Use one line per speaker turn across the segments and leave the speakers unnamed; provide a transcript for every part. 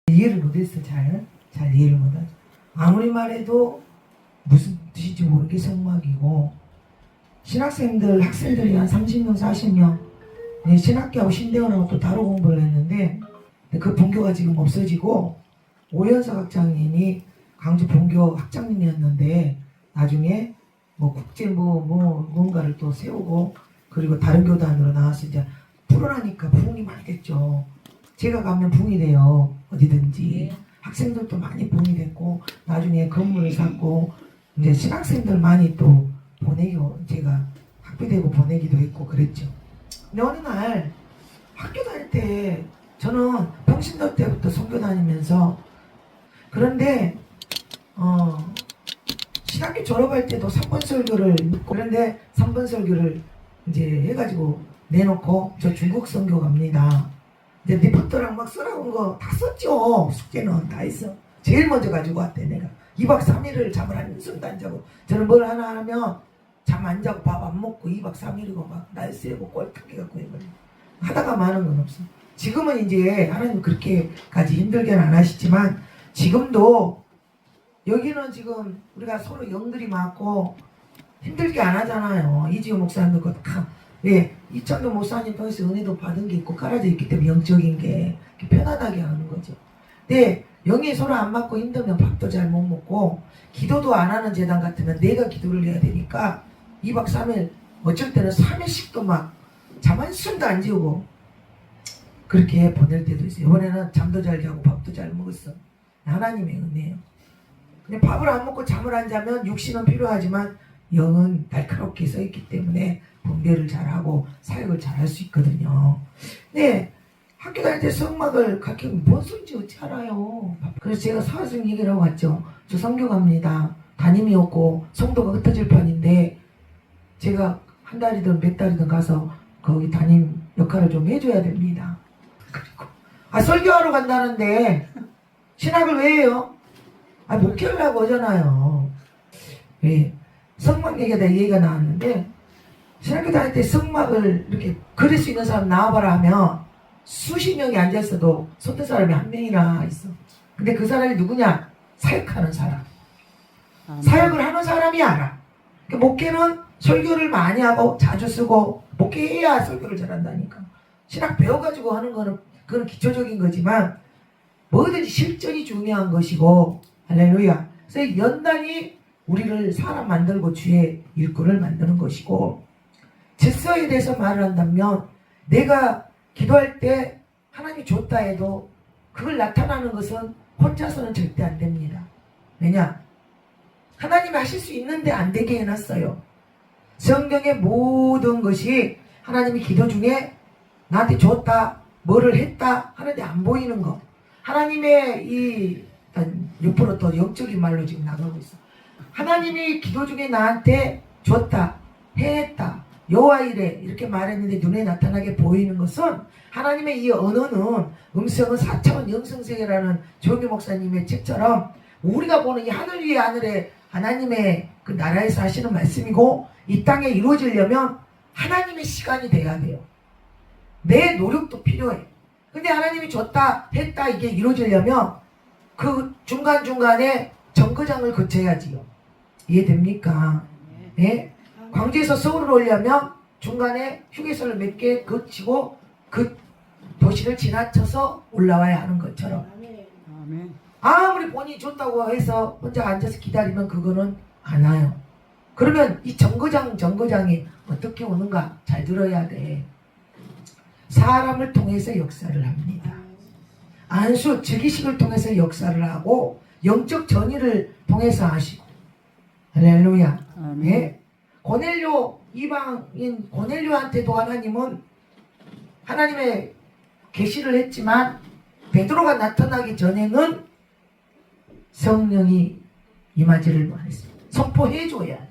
이해를 못했어. 잘 이해를 못하죠. 아무리 말해도 무슨 뜻인지 모르게 성막이고, 신학생들, 학생들이 한 30명, 40명 신학교하고 신대원하고 또 따로 공부를 했는데, 그 본교가 지금 없어지고 오연석 학장님이 광주 본교 학장님이었는데 나중에 뭐 국제 뭔가를 또 세우고, 그리고 다른 교단으로 나와서 이제 불어나니까 부흥이 많이 됐죠. 제가 가면 부흥이 돼요. 어디든지. 학생들도 많이 부흥이 됐고, 나중에 건물을 샀고, 이제 신학생들 많이 또 제가 학비되고 보내기도 했고 그랬죠. 근데 어느 날 학교 다닐 때 저는 평신도 때부터 선교 다니면서, 그런데 신학교 졸업할 때도 3번 설교를 믿고, 그런데 3번 설교를 이제 해가지고 내놓고 저 중국 선교 갑니다. 이제 리포터랑 막 써라온 거 다 썼죠. 숙제는 다 했어. 제일 먼저 가지고 왔대. 내가 2박 3일을 잠을 한숨도 안 자고, 저는 뭘 하나 하면 잠 안 자고 밥 안 먹고 2박 3일이고 막 날씨고 꼴딱해 갖고 해버려. 하다가 마는 건 없어. 지금은 이제 하나님 그렇게까지 힘들게는 안 하시지만, 지금도 여기는 지금 우리가 서로 영들이 많고 힘들게 안 하잖아요. 이지호 목사님도 다, 이창도 목사님 통해서 은혜도 받은 게 있고 깔아져 있기 때문에 영적인 게 편안하게 하는 거죠. 근데 영이 서로 안 맞고 힘들면 밥도 잘 못 먹고, 기도도 안 하는 재단 같으면 내가 기도를 해야 되니까 2박 3일, 어쩔 때는 3일씩도 막 잠 한숨도 안 지우고 그렇게 보낼 때도 있어요. 이번에는 잠도 잘 자고 밥도 잘 먹었어. 하나님의 은혜예요. 근데 밥을 안 먹고 잠을 안 자면 육신은 필요하지만 영은 날카롭게 서 있기 때문에 분별을 잘하고 사역을 잘할 수 있거든요. 네, 학교 다닐 때 성막을 가르치면 뭔 소리인지 어찌 알아요. 그래서 제가 사회성 얘기를 하고 갔죠. 저 선교 갑니다. 담임이 없고 성도가 흩어질 판인데 제가 한 달이든 몇 달이든 가서 거기 담임 역할을 좀 해줘야 됩니다. 그리고 설교하러 간다는데 신학을 왜 해요? 목회하려고 하잖아요. 성막 얘기가 나왔는데, 신학교 다닐 때 성막을 이렇게 그릴 수 있는 사람 나와봐라 하면 수십 명이 앉아있어도 손든 사람이 한 명이나 있어. 근데 그 사람이 누구냐? 사역하는 사람. 사역을 하는 사람이 알아. 그러니까 목회는 설교를 많이 하고 자주 쓰고, 목회해야 설교를 잘한다니까. 신학 배워가지고 하는 거는 그건 기초적인 거지만 뭐든지 실전이 중요한 것이고, 할렐루야. 그래서 연단이 우리를 사람 만들고 주의 일꾼을 만드는 것이고, 질서에 대해서 말을 한다면, 내가 기도할 때 하나님이 줬다 해도 그걸 나타나는 것은 혼자서는 절대 안 됩니다. 왜냐? 하나님이 하실 수 있는데 안 되게 해놨어요. 성경의 모든 것이 하나님이 기도 중에 나한테 줬다, 뭐를 했다 하는데 안 보이는 거. 하나님의 이 6%더 영적인 말로 지금 나가고 있어. 하나님이 기도 중에 나한테 줬다, 해냈다, 여호와 이래 이렇게 말했는데 눈에 나타나게 보이는 것은, 하나님의 이 언어는, 음성은 4차원 영성세계라는 조기 목사님의 책처럼 우리가 보는 이 하늘 위에 하늘에 하나님의 그 나라에서 하시는 말씀이고, 이 땅에 이루어지려면 하나님의 시간이 돼야 돼요. 내 노력도 필요해. 근데 하나님이 줬다 했다 이게 이루어지려면 그 중간중간에 정거장을 거쳐야지요. 이해됩니까? 예? 광주에서 서울을 오려면 중간에 휴게소를 몇 개 거치고 그 도시를 지나쳐서 올라와야 하는 것처럼, 아무리 본인이 줬다고 해서 혼자 앉아서 기다리면 그거는 안 와요. 그러면 이 정거장이 어떻게 오는가 잘 들어야 돼. 사람을 통해서 역사를 합니다. 안수, 즉위식을 통해서 역사를 하고, 영적 전의를 통해서 하시고. 할렐루야. 네. 고넬료, 이방인 고넬료한테도 하나님은 하나님의 계시를 했지만, 베드로가 나타나기 전에는 성령이 임하지를 못했습니다. 선포해줘야 돼.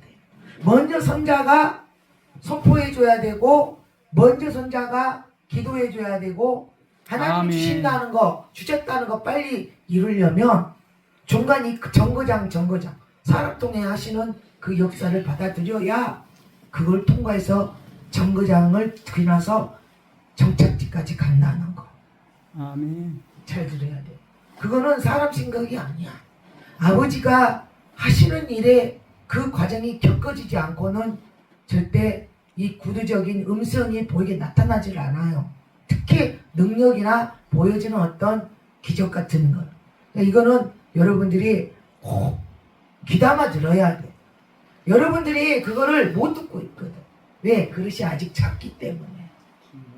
먼저 선자가 선포해줘야 되고, 먼저 선자가 기도해줘야 되고, 하나님이 주신다는 거, 주셨다는 거 빨리 이루려면 중간 이 정거장 사람 통해 하시는 그 역사를 받아들여야 그걸 통과해서 정거장을 지나서 정착지까지 간다는 거.
아멘.
잘 들어야 돼. 그거는 사람 생각이 아니야. 아버지가 하시는 일에 그 과정이 겪어지지 않고는 절대 이 구두적인 음성이 보이게 나타나질 않아요. 특히 능력이나 보여지는 어떤 기적 같은 것. 이거는 여러분들이 꼭 귀담아 들어야 돼. 여러분들이 그거를 못 듣고 있거든. 왜? 그릇이 아직 작기 때문에.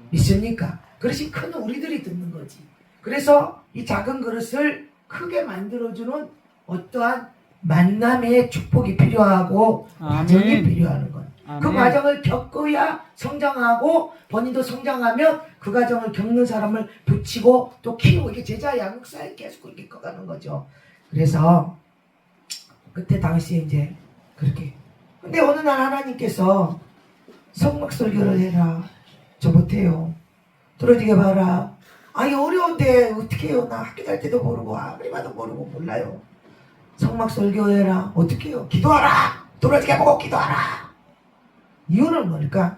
믿습니까? 그릇이 큰 우리들이 듣는 거지. 그래서 이 작은 그릇을 크게 만들어주는 어떠한 만남의 축복이 필요하고 과정이 필요한 것. 그 과정을 겪어야 성장하고 본인도 성장하면 그 과정을 겪는 사람을 붙이고 또 키우고 이게 제자 양육사에 계속 그렇게 커가는 거죠. 그래서 그때 당시에 이제 그렇게. 근데 어느 날 하나님께서 성막 설교를 해라. 저 못해요. 떨어지게 봐라. 아니 어려운데 어떻게 해요. 나 학교 다닐 때도 모르고 아무리 봐도 모르고 몰라요. 성막 설교해라. 어떻게 해요. 기도하라. 떨어지게 보고 기도하라. 이유는 뭘까?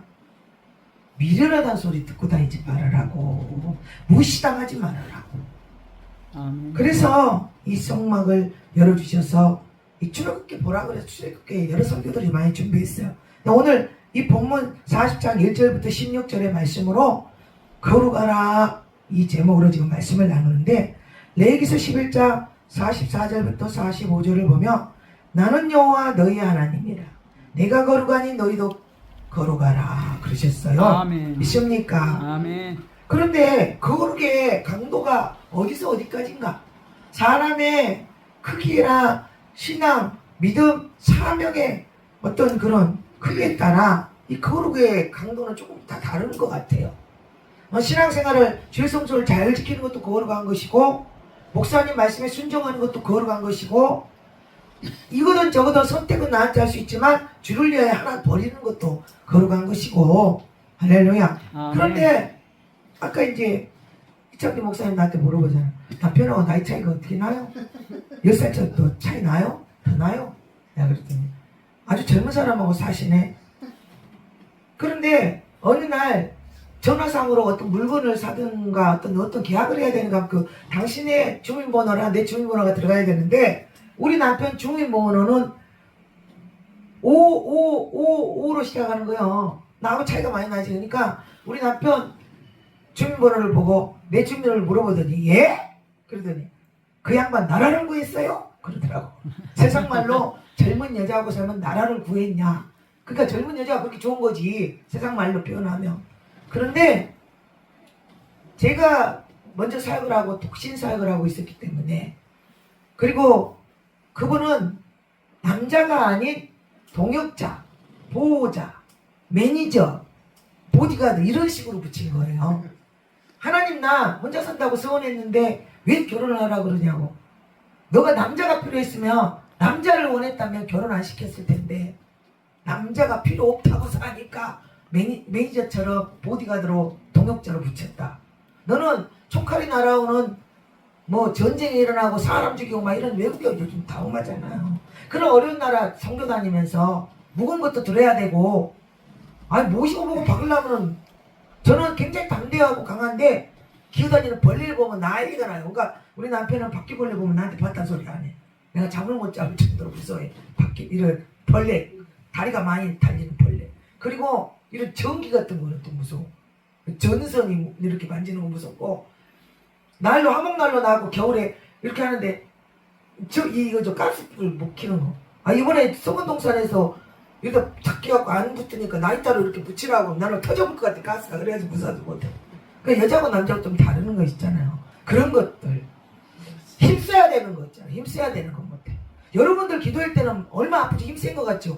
미련하다는 소리 듣고 다니지 말으라고. 무시당하지 말으라고. 그래서 이 성막을 열어주셔서 이 출애굽기 보라 그래서 출애굽기 여러 선교들이 많이 준비했어요. 오늘 이 본문 40장 1절부터 16절의 말씀으로 거룩하라 이 제목으로 지금 말씀을 나누는데 레위기서 11장 44절부터 45절을 보면 나는 여호와 너희 하나님이라 내가 거룩하니 너희도 거룩하라 그러셨어요.
아멘.
믿습니까?
아멘.
그런데 거룩의 강도가 어디서 어디까지인가? 사람의 크기나 신앙, 믿음, 사명의 어떤 그런 크기에 따라 이 거룩의 강도는 조금 다 다른 것 같아요. 신앙생활을 주일성소를 잘 지키는 것도 거룩한 것이고 목사님 말씀에 순종하는 것도 거룩한 것이고 이거든 저거든 선택은 나한테 할 수 있지만 주를 위하여 하나 버리는 것도 거룩한 것이고 할렐루야. 그런데 아까 이제 이창기 목사님 나한테 물어보잖아. 남편하고 나이 차이가 어떻게 나요? 10살 정도 차이 나요? 더 나요? 내가 그랬더니 아주 젊은 사람하고 사시네. 그런데 어느 날 전화상으로 어떤 물건을 사든가 어떤 계약을 해야 되는가 그 당신의 주민번호랑 내 주민번호가 들어가야 되는데 우리 남편 주민번호는 5555로 시작하는 거예요. 나하고 차이가 많이 나지. 그러니까 우리 남편 주민번호를 보고 내 주민번호를 물어보더니 예? 그러더니 그 양반 나라를 구했어요? 그러더라고. 세상 말로 젊은 여자하고 살면 나라를 구했냐. 그러니까 젊은 여자가 그렇게 좋은 거지. 세상 말로 표현하면. 그런데 제가 먼저 사역을 하고 독신 사역을 하고 있었기 때문에 그리고 그분은 남자가 아닌 동역자, 보호자, 매니저, 보디가드 이런 식으로 붙인 거예요. 하나님 나 혼자 산다고 서원했는데 왜 결혼을 하라고 그러냐고. 너가 남자가 필요했으면 남자를 원했다면 결혼 안 시켰을 텐데 남자가 필요 없다고 사니까 매니저처럼 보디가드로 동역자로 붙였다. 너는 총칼이 날아오는 뭐 전쟁이 일어나고 사람 죽이고 막 이런 외국에 요즘 다 오마잖아요. 그런 어려운 나라 선교 다니면서 무거운 것도 들어야 되고 아니 모시고 보고 박으려면 저는 굉장히 담대하고 강한데 기어다니는 벌레를 보면 난리가 나요. 그러니까 우리 남편은 바퀴벌레 보면 나한테 봤다는 소리 안 해. 내가 잠을 못 잡을 정도로 무서워해. 이런 벌레 다리가 많이 달리는 벌레. 그리고 이런 전기 같은 거는 또 무서워. 전선이 이렇게 만지는 거 무섭고 날로 화목난로 나고 겨울에 이렇게 하는데 이거 가스불 못 켜는 거. 아 이번에 성원동산에서 이렇게 탁 끼갖고 안 붙으니까 나이 따로 이렇게 붙이라고 나는 터져볼 것 같아 가스가. 그래서 무서워서 못해. 그러니까 여자하고 남자하고 좀 다르는 거 있잖아요. 그런 것들 힘써야 되는 거 있잖아요. 힘써야 되는 거 못해. 여러분들 기도할 때는 얼마 아프지 힘센 거 같죠?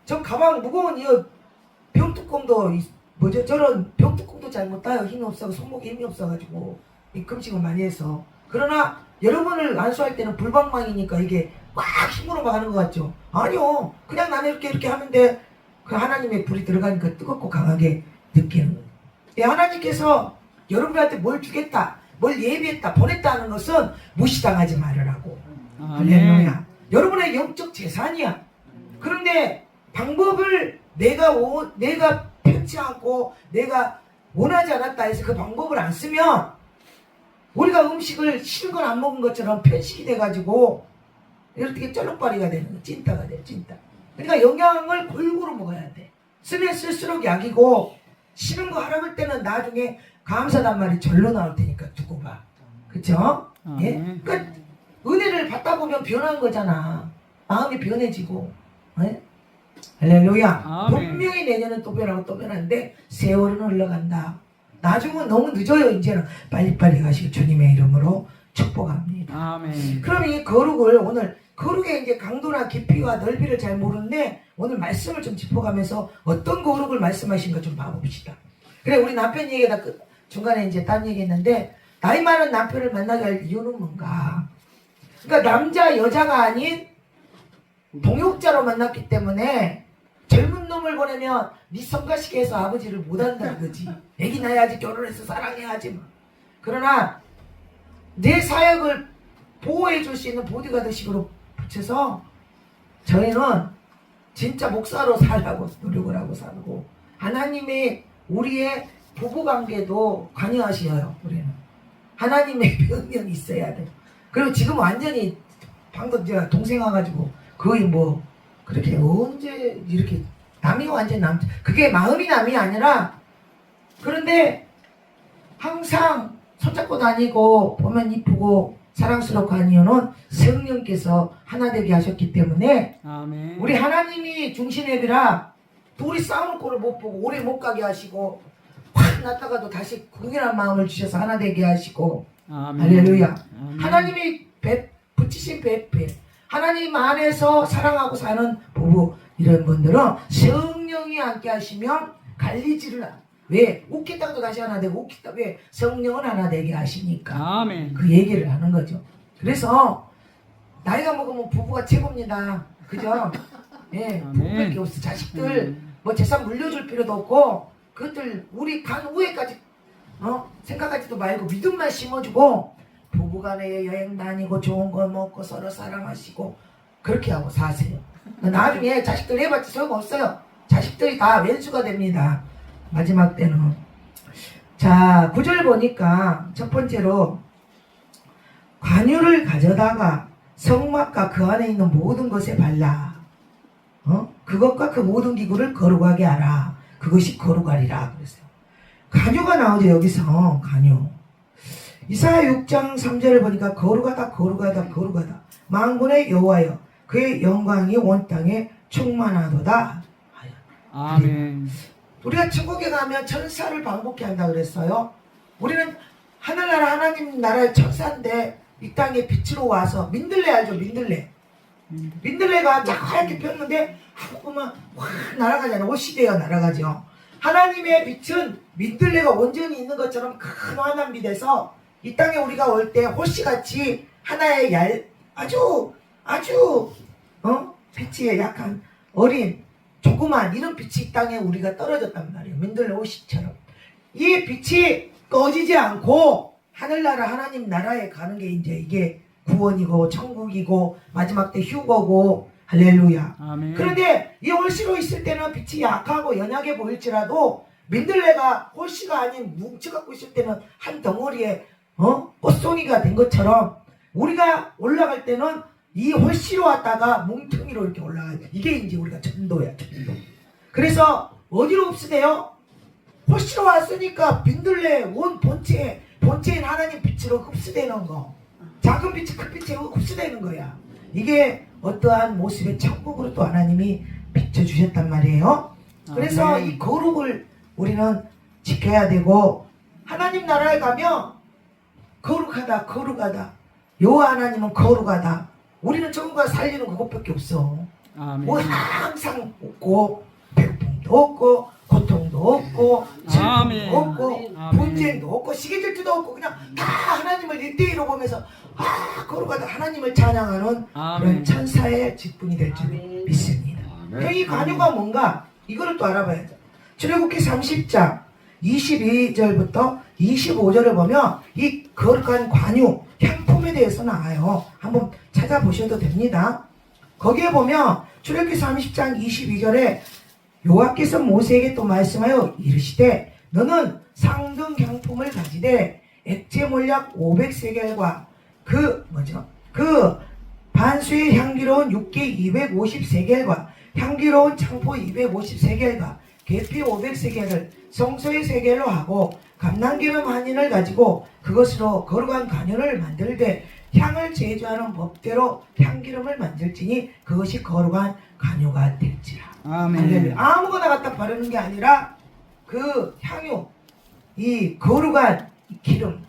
저 가방 무거운 이 병뚜껑도 뭐죠? 저런 병뚜껑도 잘 못 따요. 힘이 없어서 손목에 힘이 없어가지고 이 금식을 많이 해서. 그러나 여러분을 안수할 때는 불방망이니까 이게 막 힘으로 막 하는 것 같죠? 아니요. 그냥 나는 이렇게 하는데 그 하나님의 불이 들어가니까 뜨겁고 강하게 느끼는 거예요. 하나님께서 여러분한테 뭘 주겠다, 뭘 예비했다, 보냈다는 것은 무시당하지 말으라고. 할렐루야. 여러분의 영적 재산이야. 그런데 방법을 내가 편치 않고 내가 원하지 않았다 해서 그 방법을 안 쓰면 우리가 음식을 싫은 건 안 먹은 것처럼 편식이 돼가지고 이렇게 쩔룩바리가 되는 거, 찐따가 돼, 찐따. 그러니까 영양을 골고루 먹어야 돼. 쓰면 쓸수록 약이고 싫은 거 하라 그럴 때는 나중에 감사단 말이 절로 나올 테니까 두고 봐. 그쵸? 예? 그러니까 은혜를 받다 보면 변한 거잖아. 마음이 변해지고. 예? 할렐루야. 분명히 내년은 또 변하고 또 변하는데 세월은 흘러간다. 나중은 너무 늦어요. 이제는 빨리빨리 가시고 주님의 이름으로 축복합니다.
아멘.
그럼 이 거룩을 오늘 거룩의 이제 강도나 깊이와 넓이를 잘 모르는데 오늘 말씀을 좀 짚어가면서 어떤 거룩을 말씀하신가 좀 봐봅시다. 그래 우리 남편 얘기다 중간에 이제 딴 얘기했는데 나이 많은 남편을 만나게 할 이유는 뭔가? 그러니까 남자 여자가 아닌 동역자로 만났기 때문에 젊은 놈을 보내면 네 성가시게 해서 아버지를 못한다는 거지. 애기 낳아야지 결혼해서 사랑해야지. 그러나 내 사역을 보호해 줄 수 있는 보디가드식으로 붙여서 저희는 진짜 목사로 살라고 노력을 하고 살고 하나님이 우리의 부부관계도 관여하셔요. 우리는 하나님의 명령이 있어야 돼요. 그리고 지금 완전히 방금 제가 동생 와가지고 거의 뭐 그렇게 언제 이렇게 남이 완전 남 그게 마음이 남이 아니라 그런데 항상 손잡고 다니고 보면 이쁘고 사랑스럽고 한 이유는 성령께서 하나 되게 하셨기 때문에
아멘.
우리 하나님이 중심앱이라 둘이 싸우는 꼴을 못 보고 오래 못 가게 하시고 확 났다가도 다시 궁일한 마음을 주셔서 하나 되게 하시고
아멘.
할렐루야.
아멘.
하나님이 붙이신 배필 하나님 안에서 사랑하고 사는 부부 이런 분들은 성령이 함께 하시면 갈리지를 않아. 왜? 웃기다가도 다시 하나 되고 웃기다 왜? 성령은 하나 되게 하시니까
아멘.
그 얘기를 하는 거죠. 그래서 나이가 먹으면 부부가 최고입니다. 그죠? 예, 부부밖에 없어. 자식들 뭐 재산 물려줄 필요도 없고 그것들 우리 간 후에까지 생각하지도 말고 믿음만 심어주고 부부간에 여행 다니고 좋은 거 먹고 서로 사랑하시고 그렇게 하고 사세요. 나중에 자식들 해봤자 소용없어요. 자식들이 다 왼수가 됩니다. 마지막 때는. 자, 9절 보니까 첫 번째로 관유를 가져다가 성막과 그 안에 있는 모든 것에 발라. 그것과 그 모든 기구를 거룩하게 하라. 그것이 거룩하리라 그랬어요. 관유가 나오죠. 여기서 관유. 이사야 6장 3절을 보니까 거룩하다 거룩하다 거룩하다 만군의 여호와여 그의 영광이 온 땅에 충만하도다.
아멘.
우리가 천국에 가면 천사를 방북케 한다 그랬어요. 우리는 하늘나라 하나님 나라의 천사인데 이 땅에 빛으로 와서 민들레 알죠? 민들레가 하얗게 폈는데 훅 보면 확 날아가잖아요. 옷시대가 날아가죠. 하나님의 빛은 민들레가 온전히 있는 것처럼 큰 환한 빛에서 이 땅에 우리가 올 때 호씨같이 하나의 아주 빛이 약간 어린 조그만 이런 빛이 이 땅에 우리가 떨어졌단 말이에요. 민들레 호씨처럼 이 빛이 꺼지지 않고 하늘나라 하나님 나라에 가는 게 이제 이게 구원이고 천국이고 마지막 때 휴거고 할렐루야.
아멘.
그런데 이 홀씨로 있을 때는 빛이 약하고 연약해 보일지라도 민들레가 홀씨가 아닌 뭉쳐갖고 있을 때는 한 덩어리에 꽃송이가 된 것처럼 우리가 올라갈 때는 이 홀씨로 왔다가 뭉텅이로 이렇게 올라가요. 이게 이제 우리가 전도야, 전도. 그래서 어디로 흡수돼요? 홀씨로 왔으니까 민들레 온 본체인 하나님 빛으로 흡수되는 거. 작은 빛이 큰 빛에 흡수되는 거야. 이게 어떠한 모습의 천국으로 또 하나님이 비춰주셨단 말이에요. 그래서 이 거룩을 우리는 지켜야 되고 하나님 나라에 가면 거룩하다 여호와 하나님은 거룩하다. 우리는 전부가 살리는 그것밖에 없어.
아멘.
뭐 항상 없고 배고픔도 없고 고통도 없고 슬픔도 없고 분쟁도 없고 시기질투도 없고 그냥 다 하나님을 1대1로 보면서 거룩하다 하나님을 찬양하는 그런 천사의 직분이 될 줄 믿습니다. 이 관유가 뭔가 이거를 또 알아봐야죠. 출애굽기 30장 22절부터 25절을 보면 이 거룩한 관유 향품에 대해서 나와요. 한번 찾아보셔도 됩니다. 거기에 보면 출애굽기 30장 22절에 여호와께서 모세에게 또 말씀하여 이르시되 너는 상등 향품을 가지되 액체 몰약 500세겔과 그 반수의 향기로운 육기 250세겔과 향기로운 창포 250세겔과 계피 500세겔을 성소의 세겔로 하고 감람기름 한 인을 가지고 그것으로 거룩한 간연을 만들되 향을 제조하는 법대로 향기름을 만들지니 그것이 거룩한 간유가 될지라.
아멘.
할렐루야. 아무거나 갖다 바르는 게 아니라 그 향유, 이 거룩한 기름,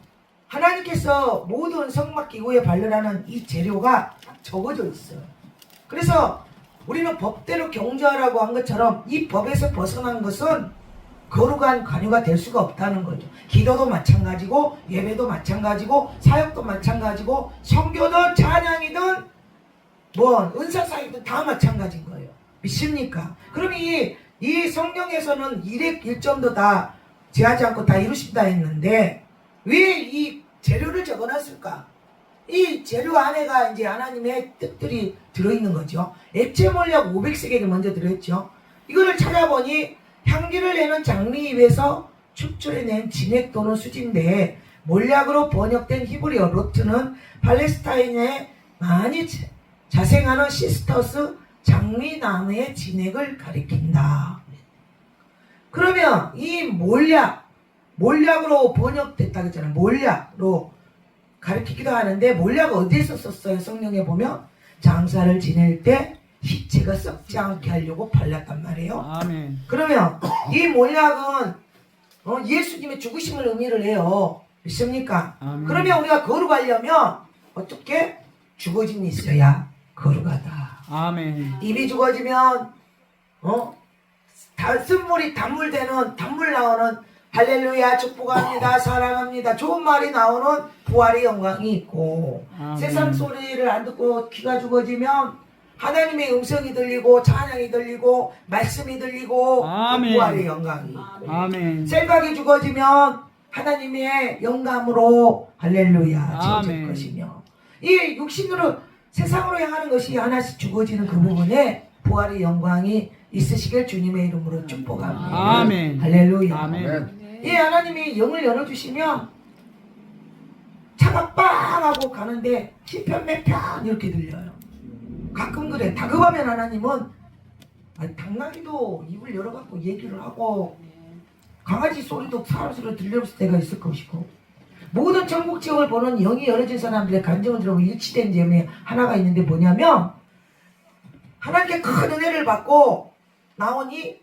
하나님께서 모든 성막기구에 발려라는 이 재료가 적어져 있어요. 그래서 우리는 법대로 경주하라고 한 것처럼 이 법에서 벗어난 것은 거룩한 관유가 될 수가 없다는 거죠. 기도도 마찬가지고 예배도 마찬가지고 사역도 마찬가지고 선교든 찬양이든 뭐 은사사역이든 다 마찬가지인 거예요. 믿습니까? 그럼 이 성경에서는 일점도 다 제하지 않고 다 이루신다 했는데 왜 이 재료를 적어놨을까? 이 재료 안에가 이제 하나님의 뜻들이 들어있는 거죠. 액체 몰약 500세겔이 먼저 들어있죠. 이거를 찾아보니 향기를 내는 장미잎에서 축출해낸 진액 또는 수지인데 몰약으로 번역된 히브리어 로트는 팔레스타인에 많이 자생하는 시스터스 장미나무의 진액을 가리킨다. 그러면 이 몰약으로 번역됐다 그랬잖아요. 몰약으로 가르치기도 하는데 몰약을 어디에서 썼어요? 성경에 보면 장사를 지낼 때 희채가 썩지 않게 하려고 발랐단 말이에요.
아멘.
그러면 이 몰약은 예수님의 죽으심을 의미를 해요. 믿습니까?
아멘.
그러면 우리가 거룩하려면 어떻게? 죽어짐이 있어야 거룩하다.
아멘.
입이 죽어지면 쓴물이 단물 나오는 할렐루야 축복합니다 사랑합니다 좋은 말이 나오는 부활의 영광이 있고
아멘.
세상 소리를 안 듣고 귀가 죽어지면 하나님의 음성이 들리고 찬양이 들리고 말씀이 들리고
아멘.
부활의 영광이 있고
아멘.
생각이 죽어지면 하나님의 영감으로 할렐루야 지어질
아멘.
것이며 이 육신으로 세상으로 향하는 것이 하나씩 죽어지는 그 부분에 부활의 영광이 있으시길 주님의 이름으로 축복합니다.
아멘.
할렐루야.
아멘.
이 하나님이 영을 열어주시면 차가 빵 하고 가는데 시편 몇 편 이렇게 들려요. 가끔 그래. 다급하면 하나님은 당나귀도 입을 열어갖고 얘기를 하고 강아지 소리도 사람 소리로 들려올 때가 있을 것이고 모든 천국 지역을 보는 영이 열어진 사람들의 감정을 들어보고 일치된 점이 하나가 있는데 뭐냐면 하나님께 큰 은혜를 받고 나오니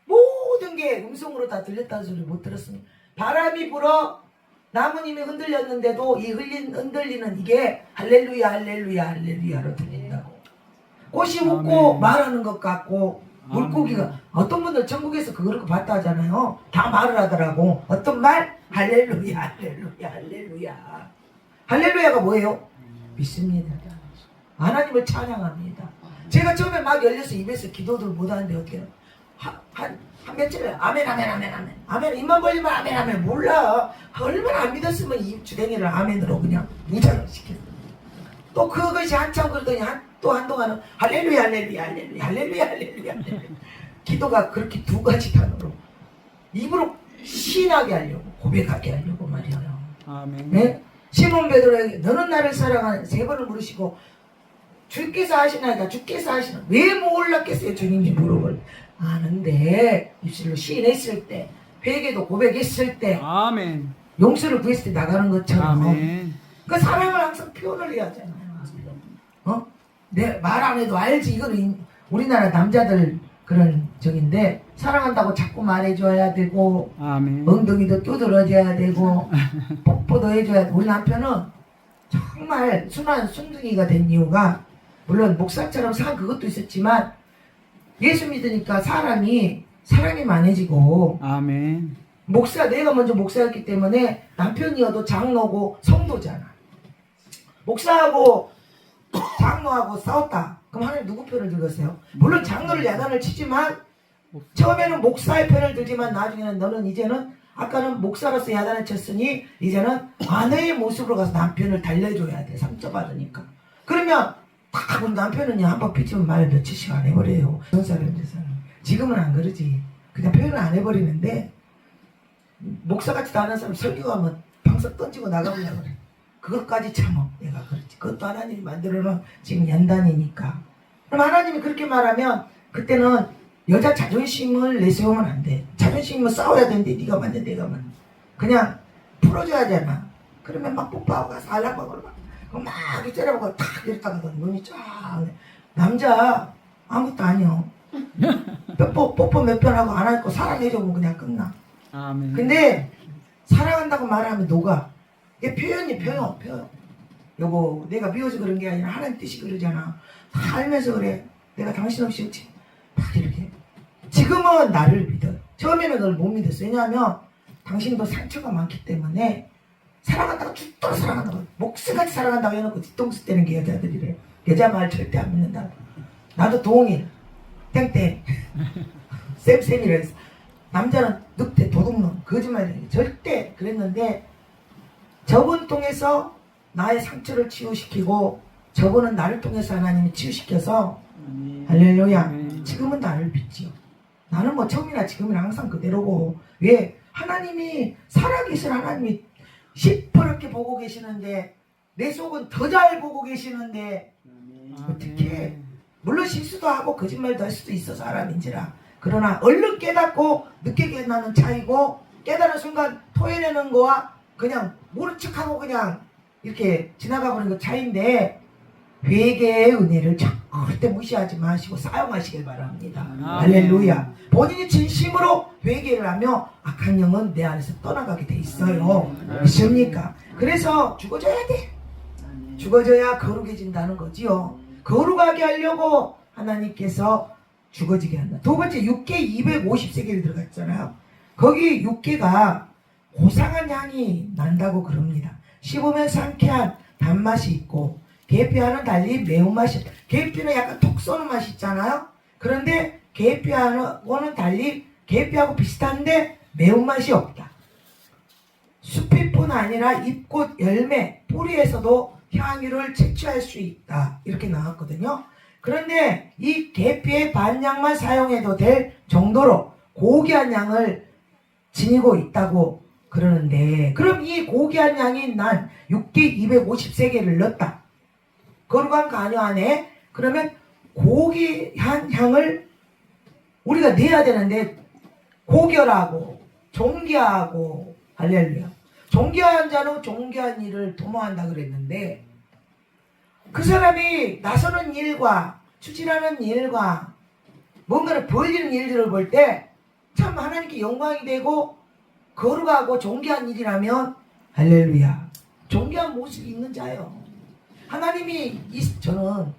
모든 게 음성으로 다 들렸다는 소리를 못 들었습니다. 바람이 불어 나무님이 흔들렸는데도 이 흔들리는 이게 할렐루야 할렐루야 할렐루야로 들린다고. 꽃이 웃고
아멘.
말하는 것 같고 물고기가 어떤 분들 천국에서 그걸 봤다 하잖아요. 다 말을 하더라고. 어떤 말? 할렐루야 할렐루야 할렐루야. 할렐루야가 뭐예요? 믿습니다. 하나님을 찬양합니다. 제가 처음에 막 열려서 입에서 기도를 못하는데 어떻게 해요? 한 며칠 아멘 아멘 아멘 아멘 아멘 입만 벌리면 아멘 아멘 몰라. 얼마나 안 믿었으면 이 주댕이를 아멘으로 그냥 무장을 시켰어. 또 그것이 한참 그러더니 또 한동안은 할렐루야 할렐루야 할렐루야 할렐루야 할렐루야 할렐루야. 기도가 그렇게 두 가지 단어로 입으로 신하게 하려고 고백하게 하려고 말이에요.
아멘.
네? 시몬 베드로에게 너는 나를 사랑하는 세 번을 물으시고 주께서 하시나이까 주께서 하시나 왜 몰랐겠어요 주님이 물어볼 아는데 입술로 시인했을 때 회개도 고백했을 때
아멘.
용서를 구했을 때 나가는 것처럼
아멘.
그 사랑을 항상 표현을 해야 하잖아요. 내 말 안 해도 알지. 이거는 우리나라 남자들 그런 적인데 사랑한다고 자꾸 말해줘야 되고
아멘.
엉덩이도 두드러져야 되고 뽀뽀도 해줘야 되고 우리 남편은 정말 순한 순둥이가 된 이유가 물론 목사처럼 산 그것도 있었지만 예수 믿으니까 사람이 사랑이 많아지고
아멘.
내가 먼저 목사였기 때문에 남편이어도 장로고 성도잖아. 목사하고 장로하고 싸웠다. 그럼 하나님 누구 편을 들겠어요? 물론 장로를 야단을 치지만 처음에는 목사의 편을 들지만 나중에는 너는 이제는 아까는 목사로서 야단을 쳤으니 이제는 아내의 모습으로 가서 남편을 달래줘야 돼. 상처받으니까. 그러면 딱 우리 남편은요 한번 삐지면 말 며칠씩 안 해버려요. 그런 사람들은 지금은 안 그러지. 그냥 표현을 안 해버리는데 목사같이 다른 사람 설교하면 방석 던지고 나가보려고 그래. 그것까지 참어. 내가 그렇지. 그것도 하나님이 만들어놓은 지금 연단이니까. 그럼 하나님이 그렇게 말하면 그때는 여자 자존심을 내세우면 안 돼. 자존심은 싸워야 되는데 네가 맞냐 내가 맞냐. 그냥 풀어줘야 하잖아. 그러면 막 뽀뽀하고 가서 알랑방으로 막 째려보고 탁 이랬다가 눈이 쫙. 남자 아무것도 아니요. 뽀뽀 몇 번 하고 안 할 거 사랑해주면 그냥 끝나.
아멘.
근데 사랑한다고 말하면 녹아. 이게 표현이 표현. 여보 내가 미워서 그런 게 아니라 하나님 뜻이 그러잖아. 다 알면서 그래. 내가 당신 없이 어찌 막 이렇게. 지금은 나를 믿어. 처음에는 널 못 믿었어. 왜냐하면 당신도 상처가 많기 때문에 사랑한다고 죽도록 사랑한다고 목숨같이 사랑한다고 해놓고 뒤통수 떼는 게 여자들이래. 여자 말 절대 안 믿는다고. 나도 동일 땡땡 쌤이라 했어. 남자는 늑대 도둑놈 거짓말이래. 절대 그랬는데 저분 통해서 나의 상처를 치유시키고 저분은 나를 통해서 하나님이 치유시켜서 할렐루야. 지금은 나를 믿지요. 나는 뭐 처음이나 지금이나 항상 그대로고. 왜? 하나님이 살아계신 하나님이 시퍼렇게 보고 계시는데 내 속은 더 잘 보고 계시는데 어떻게? 물론 실수도 하고 거짓말도 할 수도 있어 사람인지라. 그러나 얼른 깨닫고 늦게 깨닫는 차이고 깨달은 순간 토해내는 거와 그냥 모른 척하고 그냥 이렇게 지나가 버리는 거 차이인데 회개의 은혜를 절대 무시하지 마시고 사용하시길 바랍니다. 할렐루야. 본인이 진심으로 회개를 하며 악한 영은 내 안에서 떠나가게 돼 있어요. 믿습니까? 그래서 죽어줘야 돼. 죽어져야 거룩해진다는 거지요. 거룩하게 하려고 하나님께서 죽어지게 한다. 두 번째 육계 250세계를 들어갔잖아요. 거기 육계가 고상한 향이 난다고 그럽니다. 씹으면 상쾌한 단맛이 있고 계피와는 달리 매운맛이. 계피는 약간 톡 쏘는 맛이 있잖아요. 그런데 계피하고는 달리 계피하고 비슷한데 매운맛이 없다. 숲뿐 아니라 잎꽃 열매 뿌리에서도 향유를 채취할 수 있다. 이렇게 나왔거든요. 그런데 이 계피의 반향만 사용해도 될 정도로 고귀한 향을 지니고 있다고 그러는데, 그럼 이 고귀한 향이 난 6개 250세계를 넣었다. 거룩한 간유 안에. 그러면 고귀한 향을 우리가 내야 되는데 고결하고 존귀하고 할렐루야. 존귀한 자는 존귀한 일을 도모한다 그랬는데 그 사람이 나서는 일과 추진하는 일과 뭔가를 벌리는 일들을 볼 때 참 하나님께 영광이 되고 거룩하고 존귀한 일이라면 할렐루야. 존귀한 모습이 있는 자예요. 하나님이 저는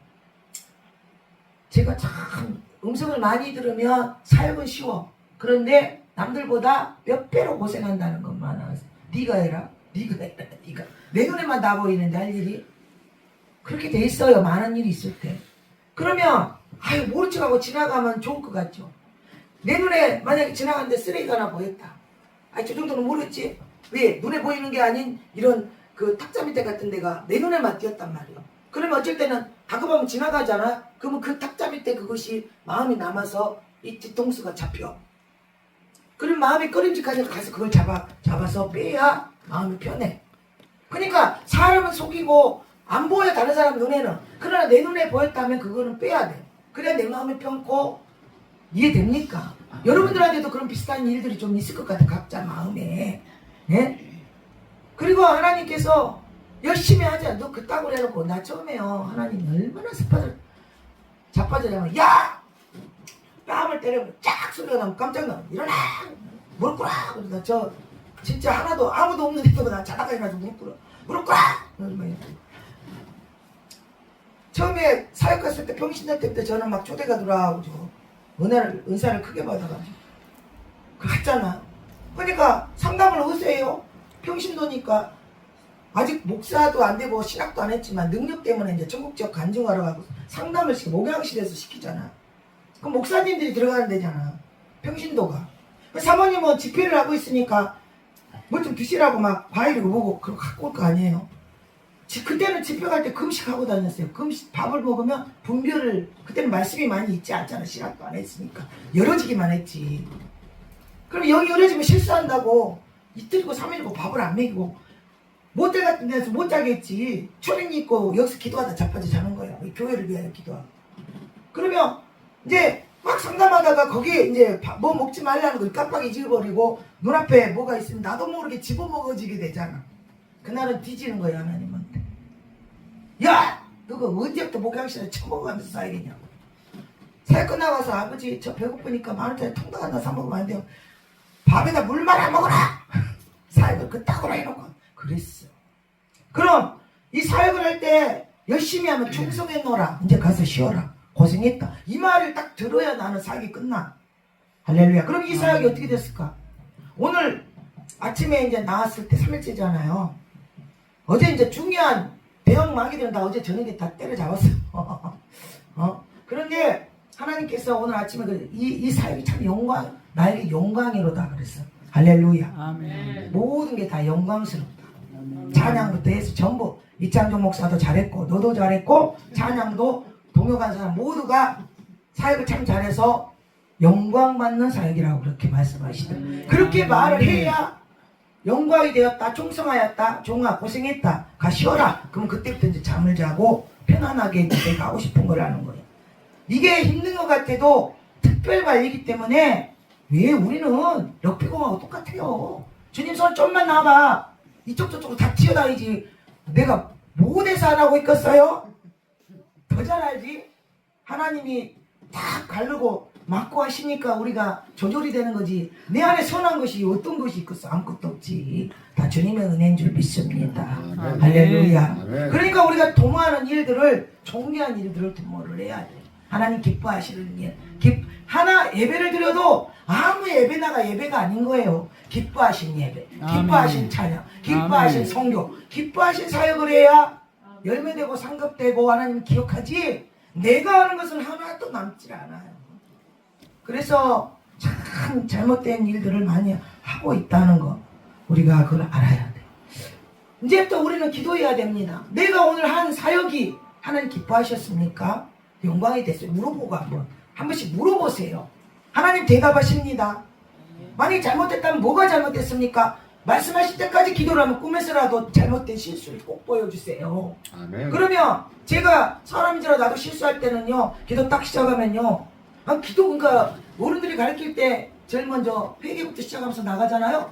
제가 참 음성을 많이 들으면 사역은 쉬워. 그런데 남들보다 몇 배로 고생한다는 것만 알아서 네가 해라. 네가 내 눈에만 다 보이는데 할 일이 그렇게 돼 있어요. 많은 일이 있을 때. 그러면 아유 모른 척하고 지나가면 좋을 것 같죠. 내 눈에 만약에 지나가는데 쓰레기가 하나 보였다. 아니 저 정도는 모르겠지. 왜? 눈에 보이는 게 아닌 이런 그 탁자 밑에 같은 데가 내 눈에만 띄었단 말이에요. 그러면 어쩔 때는 가끔하면 지나가잖아. 그러면 그 탁자 밑에 그것이 마음이 남아서 이 뒤통수가 잡혀. 그럼 마음이 꺼림직하니까 가서 그걸 잡아서 빼야 마음이 편해. 그러니까 사람은 속이고 안 보여 다른 사람 눈에는. 그러나 내 눈에 보였다면 그거는 빼야 돼. 그래야 내 마음이 편고. 이해됩니까? 여러분들한테도 그런 비슷한 일들이 좀 있을 것 같아. 각자 마음에. 네? 그리고 하나님께서 열심히 하자. 너 그따구로 해놓고 나 처음에요. 하나님 얼마나 자빠져냐면 야! 뺨을 때리면 쫙 소리가 나면 깜짝 놀라. 일어나! 무릎 꿇어! 그러다 저 진짜 하나도 아무도 없는 데도 나 자다가 일어나서 무릎 꿇어. 무릎 꿇어! 처음에 사역 갔을 때 평신년 때부터 저는 막 초대가 들어와가지고 은사를 크게 받아가지고 갔잖아. 그러니까 상담을 어디서 평신도니까 아직 목사도 안 되고 신학도 안 했지만 능력 때문에 이제 전국지역 간증하러 가고 상담을 시켜 목양실에서 시키잖아. 그럼 목사님들이 들어가는 데잖아. 평신도가. 사모님은 집회를 하고 있으니까 뭐 좀 드시라고 막 과일을 보고 그거 갖고 올 거 아니에요. 그때는 집회 갈 때 금식하고 다녔어요. 밥을 먹으면 분별을, 그때는 말씀이 많이 있지 않잖아. 신학도 안 했으니까. 열어지기만 했지. 그럼 영이 열어지면 실수한다고 이틀이고 3일이고 밥을 안 먹이고 모텔 같은 데서 못 자겠지. 초랭이 입고 여기서 기도하다 자빠져 자는 거야. 교회를 위하여 기도하고. 그러면 이제 막 상담하다가 거기에 이제 뭐 먹지 말라는 걸 깜빡 잊어버리고 눈앞에 뭐가 있으면 나도 모르게 집어먹어지게 되잖아. 그날은 뒤지는 거야, 하나님한테. 야! 너가 언제부터 목양실에 처먹어가면서 살겠냐고. 사회 끝나가서 아버지 저 배고프니까 만원짜리 통닭 하나 사 먹으면 안 돼요. 밥에다 물 말아 먹어라. 사역을 그따구로 해놓고 그랬어. 그럼 이 사역을 할 때 열심히 하면 충성했노라. 이제 가서 쉬어라. 고생했다. 이 말을 딱 들어야 나는 사역이 끝나. 할렐루야. 그럼 이 사역이 어떻게 됐을까? 오늘 아침에 이제 나왔을 때 3일째잖아요. 어제 이제 중요한 대형 마귀들은 다 어제 저녁에 다 때려잡았어. 그런데 하나님께서 오늘 아침에 이 사역이 참 영광, 나에게 영광이로다 그랬어. 할렐루야.
아멘.
모든 게 다 영광스럽다. 찬양부터 해서 전부 이창종 목사도 잘했고 너도 잘했고 찬양도 동역한 사람 모두가 사역을 참 잘해서 영광받는 사역이라고 그렇게 말씀하시더라고요. 그렇게 말을 해야 영광이 되었다, 충성하였다, 종아 고생했다, 가 쉬어라. 그럼 그때부터 이제 잠을 자고 편안하게 이제 가고 싶은 거라는 거예요. 이게 힘든 것 같아도 특별관리이기 때문에 왜 우리는 럭비공하고 똑같아요. 주님 손 좀만 놔봐. 이쪽 저쪽으로 다 튀어다니지. 내가 못해서 하라고 있겠어요? 더 잘 알지? 하나님이 다 가르고 막고 하시니까 우리가 조절이 되는 거지. 내 안에 선한 것이 어떤 것이 있겠어? 아무것도 없지. 다 주님의 은혜인 줄 믿습니다.
아멘.
할렐루야.
아멘.
그러니까 우리가 도모하는 일들을 존귀한 일들을 도모를 해야 돼. 하나님 기뻐하시는 일. 하나 예배를 드려도 아무 예배나가 예배가 아닌 거예요. 기뻐하신 예배, 기뻐하신
아멘.
찬양, 기뻐하신
아멘.
성교, 기뻐하신 사역을 해야 열매되고 상급되고 하나님 기억하지. 내가 하는 것은 하나도 남질 않아요. 그래서 참 잘못된 일들을 많이 하고 있다는 거 우리가 그걸 알아야 돼. 이제부터 우리는 기도해야 됩니다. 내가 오늘 한 사역이 하나님 기뻐하셨습니까? 영광이 됐어요. 물어보고 한 번씩 물어보세요. 하나님 대답하십니다. 만약에 잘못됐다면 뭐가 잘못됐습니까? 말씀하실 때까지 기도를 하면 꿈에서라도 잘못된 실수를 꼭 보여주세요.
아멘.
그러면 제가 사람인지라 나도 실수할 때는요, 기도 딱 시작하면요, 기도 그러니까 어른들이 가르칠 때 제일 먼저 회개부터 시작하면서 나가잖아요.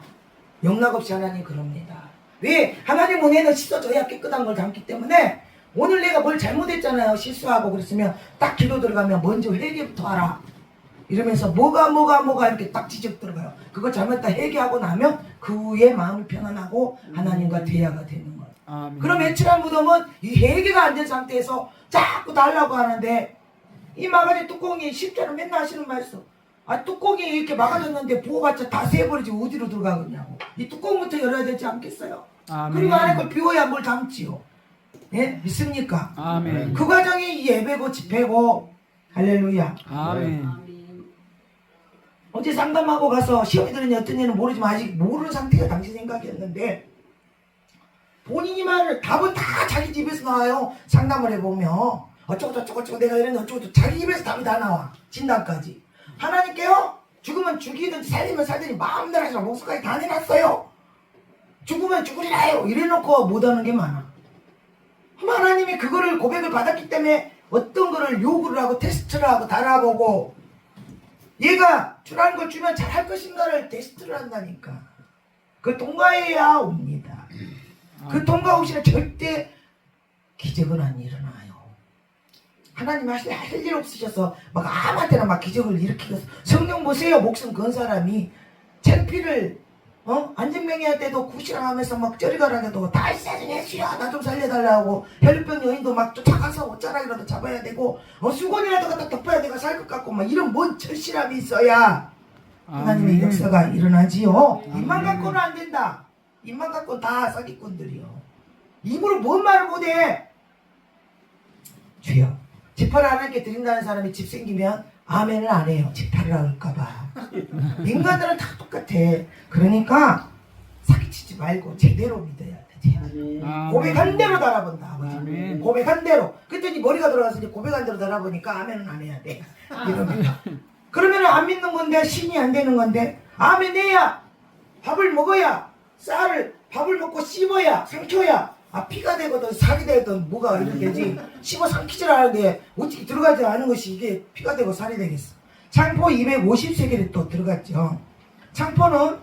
영락없이 하나님 그럽니다. 왜? 하나님 은혜는 씻어줘야 깨끗한 걸 담기 때문에 오늘 내가 뭘 잘못했잖아요. 실수하고 그랬으면 딱 기도 들어가면 먼저 회개부터 하라. 이러면서 뭐가 이렇게 딱 지적 들어가요. 그거 잘못했다 회개하고 나면 그 후에 마음이 편안하고 하나님과 대화가 되는 거예요.
아멘.
그럼 애칠한 무덤은 이 회개가 안 된 상태에서 자꾸 달라고 하는데 이 마가지 뚜껑이 실제로 맨날 하시는 말씀. 뚜껑이 이렇게 막아졌는데 부어봤자 다 새버리지 어디로 들어가겠냐고. 이 뚜껑부터 열어야 되지 않겠어요?
아멘.
그리고 안에 걸 비워야 뭘 담지요. 예? 믿습니까?
아멘.
그 과정이 예배고 집회고 할렐루야.
아멘.
어제 상담하고 가서 시험이 들으니 어떠냐는 모르지만 아직 모르는 상태가 당신 생각이었는데 본인이 말을 답은 다 자기 집에서 나와요. 상담을 해보면 어쩌고 내가 이랬는데 어쩌고 자기 입에서 답이 다 나와. 진단까지. 하나님께요 죽으면 죽이든지 살리면 살든지 마음대로 하시라. 목숨까지 다 내놨어요. 죽으면 죽으리라요. 이래놓고 못하는 게 많아. 하나님이 그거를 고백을 받았기 때문에 어떤 거를 요구를 하고 테스트를 하고 달아보고 얘가 주라는 걸 주면 잘할 것인가를 테스트를 한다니까. 그 통과해야 옵니다. 그 통과 없이는 절대 기적은 안 일어나요. 하나님 할 일 없으셔서 막 아무한테나 막 기적을 일으키고 성령 보세요. 목숨 건 사람이 창피를 안정명이할 때도 구시랑 하면서 막 저리가라게도 다 있어야지 예수야 나 좀 살려달라고 혈류병 여인도 막 쫓아가서 옷자락이라도 잡아야 되고 수건이라도 갖다 덮어야 내가 살 것 같고 막 이런 뭔 절실함이 있어야 하나님의
아멘.
역사가 일어나지요.
아멘.
입만 갖고는 안 된다. 입만 갖고는 다 사기꾼들이요. 입으로 뭔 말을 못해. 주여 지파를 하나님께 드린다는 사람이 집 생기면 아멘을 안 해요. 지파를 할까봐. 인간들은 다 똑같아. 그러니까 사기치지 말고 제대로 믿어야 돼.
아멘.
고백한 대로 달아본다. 아버지.
아멘.
고백한 대로. 그랬더니 머리가 돌아가서 이제 고백한 대로 달아보니까 아멘은 안 해야 돼. 이러면. 그러면 안 믿는 건데 신이 안 되는 건데 아멘 해야 밥을 먹어야 쌀을 밥을 먹고 씹어야 삼켜야 피가 되거든 살이 되든 뭐가 이렇게 되지. 씹어 삼키질 않는데 어떻게 들어가지 않은 것이 이게 피가 되고 살이 되겠어. 창포 250세겔이 또 들어갔죠. 창포는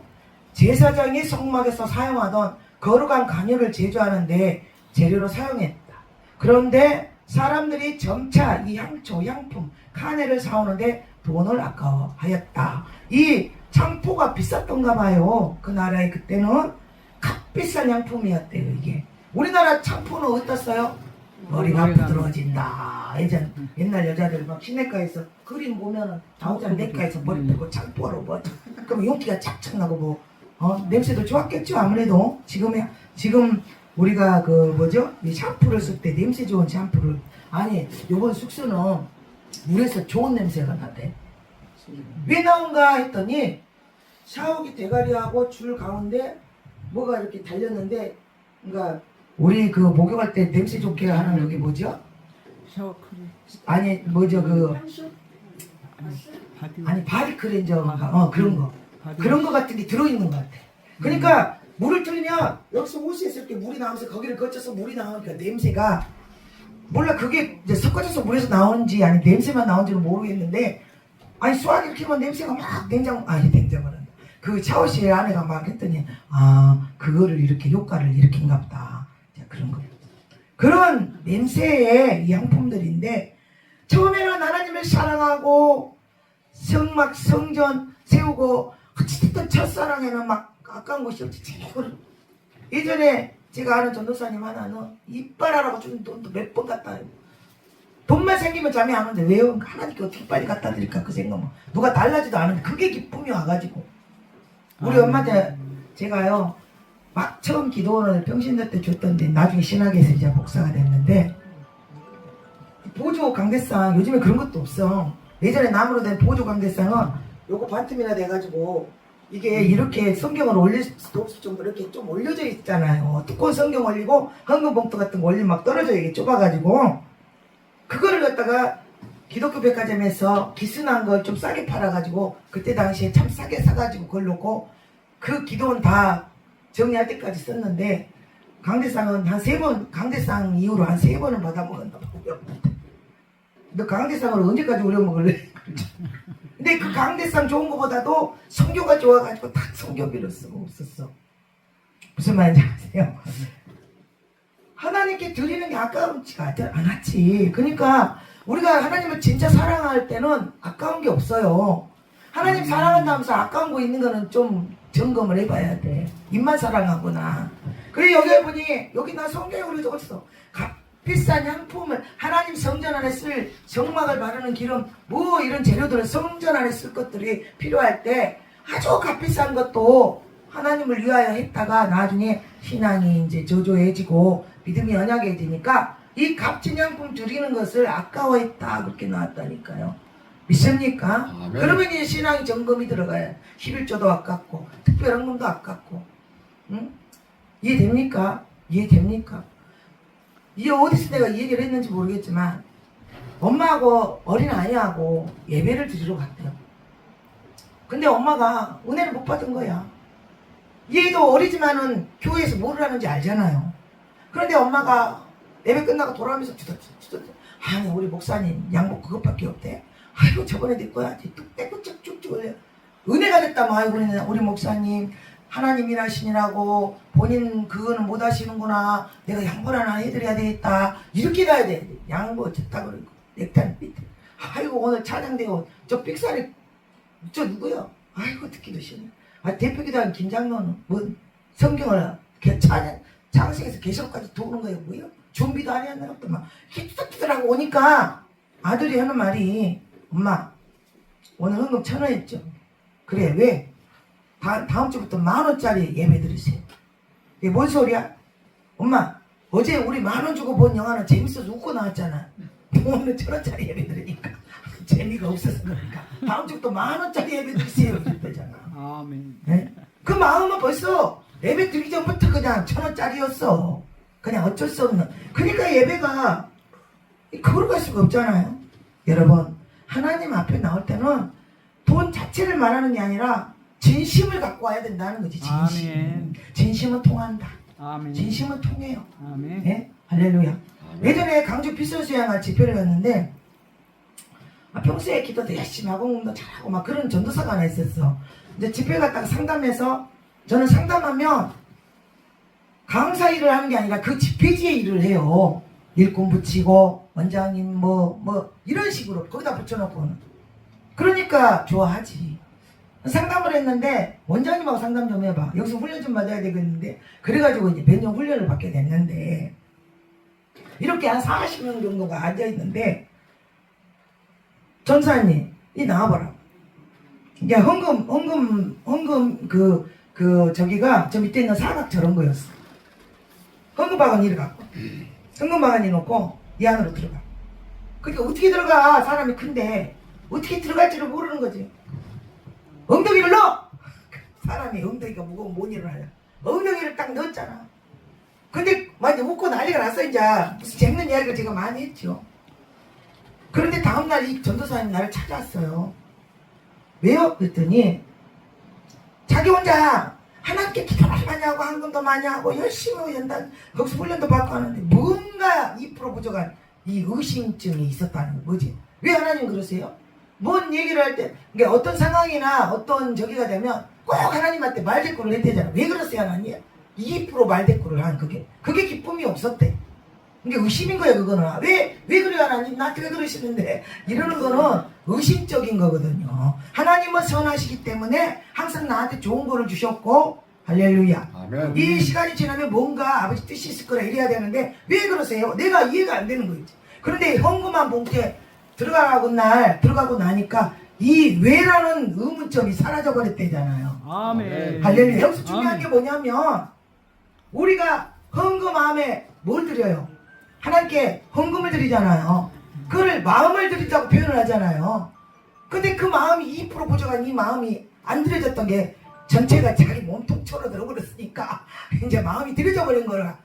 제사장이 성막에서 사용하던 거룩한 간유를 제조하는데 재료로 사용했다. 그런데 사람들이 점차 이 향초, 향품, 카네를 사오는데 돈을 아까워하였다. 이 창포가 비쌌던가 봐요. 그 나라에 그때는 값비싼 향품이었대요. 이게 우리나라 창포는 어떻어요? 머리가 부드러워진다. 옛날 여자들 막 시내가에서 그림 보면은 나오잖아. 내과에서 머리 풀고 창포로 뭐 그럼 윤기가 착착 나고 냄새도 좋았겠죠. 아무래도 지금 우리가 그 뭐죠? 이 샴푸를 쓸 때 냄새 좋은 샴푸를 아니 요번 숙소는 물에서 좋은 냄새가 나대. 왜 나온가 했더니 샤워기 대가리하고 줄 가운데 뭐가 이렇게 달렸는데 그러니까 우리 그 목욕할 때 냄새 좋게 하는 여기 뭐죠?
샤워 크림.
아니 뭐죠 그
바디.
아니 바디 클렌저 그런 거
바디.
그런 거 같은 게 들어있는 것 같아. 그러니까 물을 틀면 여기서 호스에서 이렇게 물이 나오면서 거기를 거쳐서 물이 나오니까 냄새가 몰라 그게 이제 섞어져서 물에서 나오는지 아니 냄새만 나오는지는 모르겠는데 아니 수화기 이렇게 하면 냄새가 막 냉장고는 그 샤워실 안에가 막 했더니 그거를 이렇게 효과를 일으킨가 보다. 그런 거 그런 냄새의 이 향품들인데 처음에는 하나님을 사랑하고 성막 성전 세우고 어찌됐든 첫사랑에는 막 아까운 것이 없지. 예전에 제가 아는 전도사님 하나는 이빨하라고 주는 돈도 몇 번 갖다 해요. 돈만 생기면 잠이 안 오는데 왜요? 하나님께 어떻게 빨리 갖다 드릴까 그 생각은 누가 달라지도 않은데 그게 기쁨이 와가지고 우리 엄마한테 제가요 막 처음 기도원을 평신도 때 줬던데 나중에 신학에서 이제 목사가 됐는데 보조 강대상 요즘에 그런 것도 없어. 예전에 나무로 된 보조 강대상은 요거 반틈이나 돼가지고 이게 이렇게 성경을 올릴 수도 없을 정도로 이렇게 좀 올려져 있잖아요. 두꺼운 성경 올리고 헌금 봉투 같은 거 올리면 막 떨어져 이게 좁아가지고 그거를 갖다가 기독교 백화점에서 기스난 걸 좀 싸게 팔아가지고 그때 당시에 참 싸게 사가지고 그걸 놓고 그 기도원 다 정리할 때까지 썼는데 강대상은 한 3번 강대상 이후로 한 3번은 받아먹었나 봐요. 너 강대상을 언제까지 우려먹을래? 근데 그 강대상 좋은 거보다도 성교가 좋아가지고 다 성교비를 쓰고 없었어. 무슨 말인지 아세요? 하나님께 드리는 게 아까운지가 않았지. 그러니까 우리가 하나님을 진짜 사랑할 때는 아까운 게 없어요. 하나님 사랑한다면서 아까운 거 있는 거는 좀 점검을 해봐야 돼. 입만 사랑하구나. 그래 여기 보니 여기 나 성경에 우리 적었어. 비싼 향품을 하나님 성전 안에 쓸 정막을 바르는 기름 뭐 이런 재료들을 성전 안에 쓸 것들이 필요할 때 아주 값비싼 것도 하나님을 위하여 했다가 나중에 신앙이 이제 저조해지고 믿음이 연약해지니까 이 값진 향품 드리는 것을 아까워했다 그렇게 나왔다니까요. 믿습니까? 그러면 이제 신앙이 점검이 들어가요. 11조도 아깝고 특별한 것도 아깝고 응? 이해됩니까? 이해됩니까? 이게 어디서 내가 이 얘기를 했는지 모르겠지만 엄마하고 어린아이하고 예배를 드리러 갔대요. 근데 엄마가 은혜를 못 받은 거야. 얘도 어리지만은 교회에서 뭘 하는지 알잖아요. 그런데 엄마가 예배 끝나고 돌아오면서 투덜투덜 아니 우리 목사님 양복 그것밖에 없대. 아이고 저번에 내 거야. 뚝 쭉쭉 올려. 은혜가 됐다면 아이고 우리 목사님 하나님 일하시느라고 본인 그거는 못 하시는구나. 내가 양보 하나 해드려야 되겠다. 이렇게 가야 돼. 양보 됐다 그러고 넥타이 삐뚤. 아이고 오늘 차장되고 저 삑사리 저 누구야? 아이고 듣기도 싫네. 대표기도 한 김장로는 뭐 성경을 창세에서 계시록까지 도는 거예요. 뭐야? 준비도 안 했나 보다 막 히트히트하고 오니까 아들이 하는 말이 엄마 오늘 헌금 1,000원 했죠. 그래 왜? 다음 주부터 10,000원짜리 예배 드리세요. 이게 뭔 소리야? 엄마 어제 우리 10,000원 주고 본 영화는 재밌어서 웃고 나왔잖아. 오늘 1,000원짜리 예배 드리니까 재미가 없어서 그러니까 다음 주부터 10,000원짜리 예배 드리세요. 이랬잖아.
아멘.
네? 그 마음은 벌써 예배 드리기 전부터 그냥 1,000원짜리였어. 그냥 어쩔 수 없는. 그러니까 예배가 거룩할 수가 없잖아요. 여러분 하나님 앞에 나올 때는 돈 자체를 말하는 게 아니라 진심을 갖고 와야 된다는 거지. 진심.
아멘.
진심은 통한다.
아멘.
진심은 통해요.
아멘.
예? 할렐루야.
아멘.
예전에 강주 비서수양할 집회를 갔는데 평소에 기도도 열심히 하고 공부도 잘하고 막 그런 전도사가 하나 있었어. 이제 집회 갔다가 상담해서 저는 상담하면 강사 일을 하는 게 아니라 그 집회지의 일을 해요. 일꾼 붙이고 원장님 뭐 이런 식으로 거기다 붙여놓고는. 그러니까 좋아하지. 상담을 했는데 원장님하고 상담 좀 해봐. 여기서 훈련 좀 받아야 되겠는데 그래가지고 이제 몇 년 훈련을 받게 됐는데 이렇게 한 40명 정도가 앉아있는데 전사님 이 나와봐라. 이게 헌금 저기가 저 밑에 있는 사각 저런 거였어. 헌금바구니 이리 갖고 헌금바구니 놓고 이 안으로 들어가. 그러니까 어떻게 들어가? 사람이 큰데 어떻게 들어갈지를 모르는 거지. 엉덩이를 넣어! 사람이 엉덩이가 무거우면 못 일어나요. 엉덩이를 딱 넣었잖아. 근데 막 이제 웃고 난리가 났어. 이제 무슨 재밌는 이야기를 제가 많이 했죠. 그런데 다음날 이 전도사님 나를 찾아왔어요. 왜요? 그랬더니 자기 혼자 하나님께 기도를 많이 하고 헌금도 많이 하고 열심히 연단 거기서 훈련도 받고 하는데 뭔가 2% 부족한 이 의심증이 있었다는 거 뭐지? 왜 하나님 그러세요? 뭔 얘기를 할 때 그러니까 어떤 상황이나 어떤 저기가 되면 꼭 하나님한테 말대꾸를 했대잖아. 왜 그러세요 하나님? 2% 말대꾸를 한 그게 기쁨이 없었대. 그게 의심인 거야 그거는. 왜 그래요 하나님? 나한테 왜 그러시는데? 이러는 거는 의심적인 거거든요. 하나님은 선하시기 때문에 항상 나한테 좋은 거를 주셨고 할렐루야.
아멘.
이 시간이 지나면 뭔가 아버지 뜻이 있을 거라 이래야 되는데 왜 그러세요? 내가 이해가 안 되는 거지. 그런데 헌금한 봉투에 들어가고 나니까 이 왜라는 의문점이 사라져 버렸대잖아요.
아멘.
할렐루야. 여기서 중요한
아멘.
게 뭐냐면 우리가 헌금함에 뭘 드려요? 하나님께 헌금을 드리잖아요. 그걸 마음을 드린다고 표현을 하잖아요. 근데 그 마음이 2% 부족한 이 마음이 안 드려졌던 게 전체가 자기 몸통처럼 들어버렸으니까 이제 마음이 들여져 버린 거라.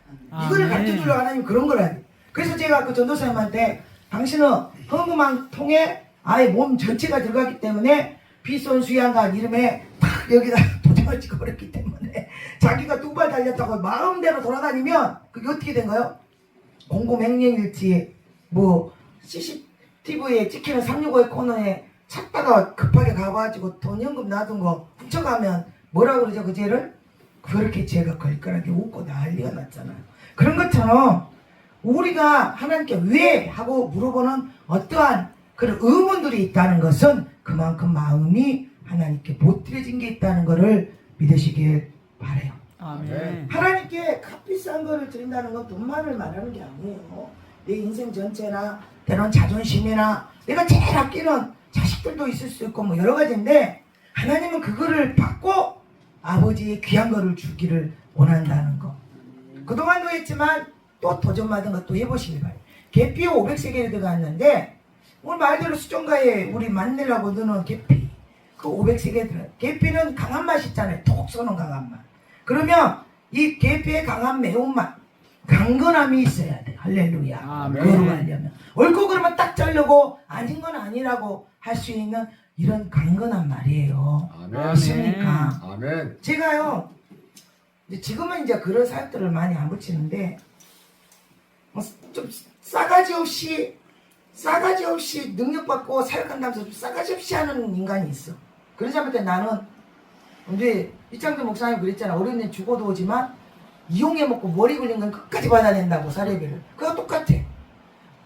이거를
아멘.
가르쳐주려고 하나님 그런 거라니. 그래서 제가 그 전도사님한테 당신은 헌금한 통에 아예 몸 전체가 들어가기 때문에 비손수양관 이름에 딱 여기다 도장을 찍어버렸기 때문에 자기가 두 발 달렸다고 마음대로 돌아다니면 그게 어떻게 된 거예요? 공고맹령일지 뭐 CCTV에 찍히는 365의 코너에 찾다가 급하게 가가지고 돈 현금 놔둔 거 훔쳐가면 뭐라 그러죠 그 죄를? 그렇게 죄가 걸걸하게 웃고 난리가 났잖아요. 그런 것처럼 우리가 하나님께 왜 하고 물어보는 어떠한 그런 의문들이 있다는 것은 그만큼 마음이 하나님께 못 드려진 게 있다는 것을 믿으시길 바라요.
아멘.
하나님께 값비싼 거를 드린다는 건 돈만을 말하는 게 아니에요. 내 인생 전체나 때론 자존심이나 내가 제일 아끼는 자식들도 있을 수 있고 뭐 여러 가지인데 하나님은 그거를 받고 아버지의 귀한 거를 주기를 원한다는 거. 그동안도 했지만 또 도전받은 것도 해보시길 바래요. 계피 500세계를 들어갔는데 오늘 말대로 수정가에 우리 만내라고 넣는 계피 그 500세계 들어. 계피는 강한 맛이 있잖아요. 톡 쏘는 강한 맛. 그러면 이 계피의 강한 매운맛 강건함이 있어야 돼. 할렐루야.
아멘.
그거로 가려면 옳고 그러면 딱 자르고 아닌 건 아니라고 할 수 있는 이런 강건한 말이에요.
아멘.
맞습니까?
아멘.
제가요 이제 지금은 이제 그런 사역들을 많이 안 붙이는데 좀 싸가지 없이 능력받고 사역한다면서 좀 싸가지 없이 하는 인간이 있어. 그러자 볼 때 나는 근데 이창규 목사님 그랬잖아. 어른이 죽어도 오지만 이용해 먹고 머리 굴린 건 끝까지 받아낸다고 사례비를. 그거 똑같아.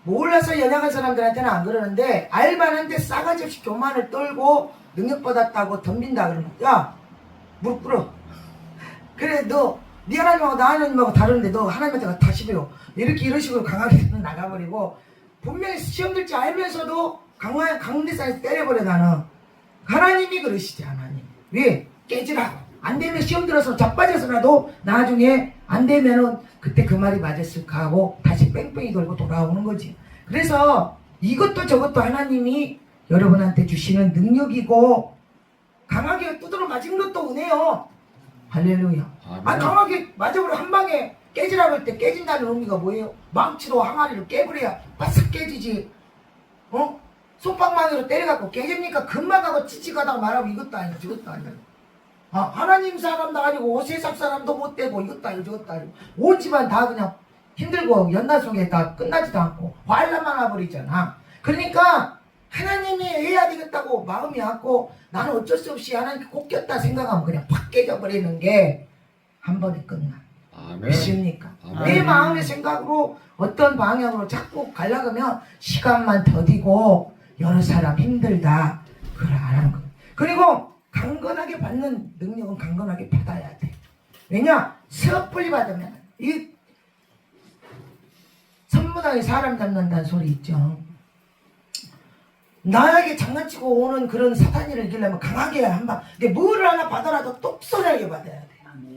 몰라서 연약한 사람들한테는 안 그러는데 알바는데 싸가지 없이 교만을 떨고 능력받았다고 덤빈다 그러면 야 무릎 꿇어. 그래 너 네 하나님하고 나 하나님하고 다른데 너 하나님한테 다시 배워. 이렇게 이런 식으로 강하게 나가버리고 분명히 시험 들지 알면서도 강대상에서 때려버려. 나는 하나님이 그러시지. 하나님 왜? 깨지라고. 안 되면 시험 들어서 자빠져서라도 나중에 안 되면은 그때 그 말이 맞았을까 하고 다시 뺑뺑이 돌고 돌아오는 거지. 그래서 이것도 저것도 하나님이 여러분한테 주시는 능력이고 강하게 두드러 맞은 것도 은혜요. 할렐루야. 아 강하게 맞아버려. 한 방에 깨지라고 할 때 깨진다는 의미가 뭐예요? 망치로 항아리를 깨버려야 바싹 깨지지. 손방망이로 때려갖고 깨집니까? 금방 가고 찌찌가다가 말하고 이것도 아니고 저것도 아니고. 하나님 사람도 아니고 세상 사람도 못 되고 이것도 아니고 저것도 아니고 온 집안 다 그냥 힘들고 연나 속에 다 끝나지도 않고 화일만 와버리잖아. 그러니까 하나님이 해야 되겠다고 마음이 왔고 나는 어쩔 수 없이 하나님께 꼭 꼈다 생각하면 그냥 팍 깨져버리는 게 한 번에 끝나.
아멘.
믿습니까?
아멘.
내 마음의 생각으로 어떤 방향으로 자꾸 가려면 시간만 더디고 여러 사람 힘들다. 그걸 알아는 거예요. 그리고 강건하게 받는 능력은 강건하게 받아야 돼. 왜냐? 섣불리 받으면 이 선무당에 사람 잡는다는 소리 있죠. 나에게 장난치고 오는 그런 사탄이를 이기려면 강하게 한방. 근데 뭘 하나 받아라도 똑소리하게 받아야 돼.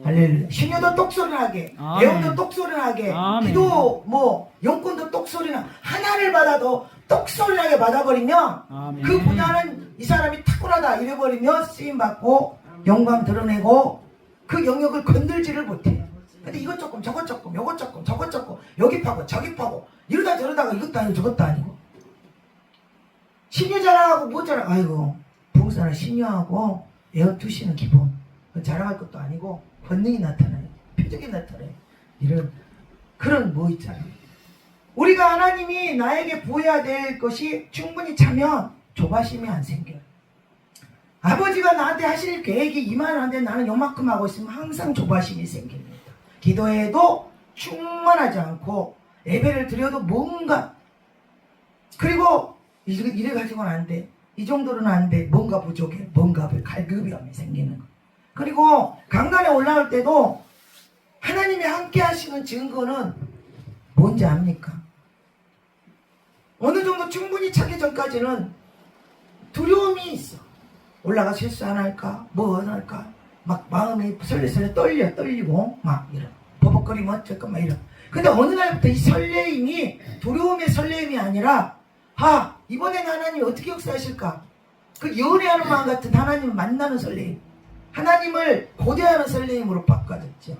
할렐루야. 신유도 똑소리나게,
아멘.
예언도 똑소리나게,
아멘.
기도 뭐 영권도 똑소리나 하나를 받아도 똑소리나게 받아버리면
아멘.
그 분야는 이 사람이 탁월하다 이래버리면 쓰임 받고 영광 드러내고 그 영역을 건들지를 못해. 근데 이것 조금 저것 조금 요것 조금 저것 조금 여기 파고 저기 파고 이러다 저러다가 이것도 아니고 저것도 아니고 신유 자랑하고 뭐 자랑 아이고 부부사나 신유하고 에어 투시는 기본 자랑할 것도 아니고 본능이 나타나요. 표정이 나타나요. 이런 그런 뭐 있잖아요. 우리가 하나님이 나에게 보여야 될 것이 충분히 차면 조바심이 안 생겨요. 아버지가 나한테 하실 계획이 이만한데 나는 요만큼 하고 있으면 항상 조바심이 생깁니다. 기도해도 충만하지 않고 예배를 드려도 뭔가 그리고 이래 가지고는 안 돼. 이 정도로는 안 돼. 뭔가 부족해. 뭔가 갈급함이 생기는 거. 그리고 강단에 올라올 때도 하나님이 함께 하시는 증거는 뭔지 압니까? 어느 정도 충분히 차기 전까지는 두려움이 있어. 올라가 실수 안 할까? 뭐 안 할까? 막 마음이 설레설레 떨리고 막 이런 버벅거리면 어쩔까 막 이런. 근데 어느 날부터 이 설레임이 두려움의 설레임이 아니라 이번에는 하나님이 어떻게 역사하실까? 그 연애하는 마음 같은 하나님을 만나는 설레임, 하나님을 고대하는 설레임으로 바꿔졌죠.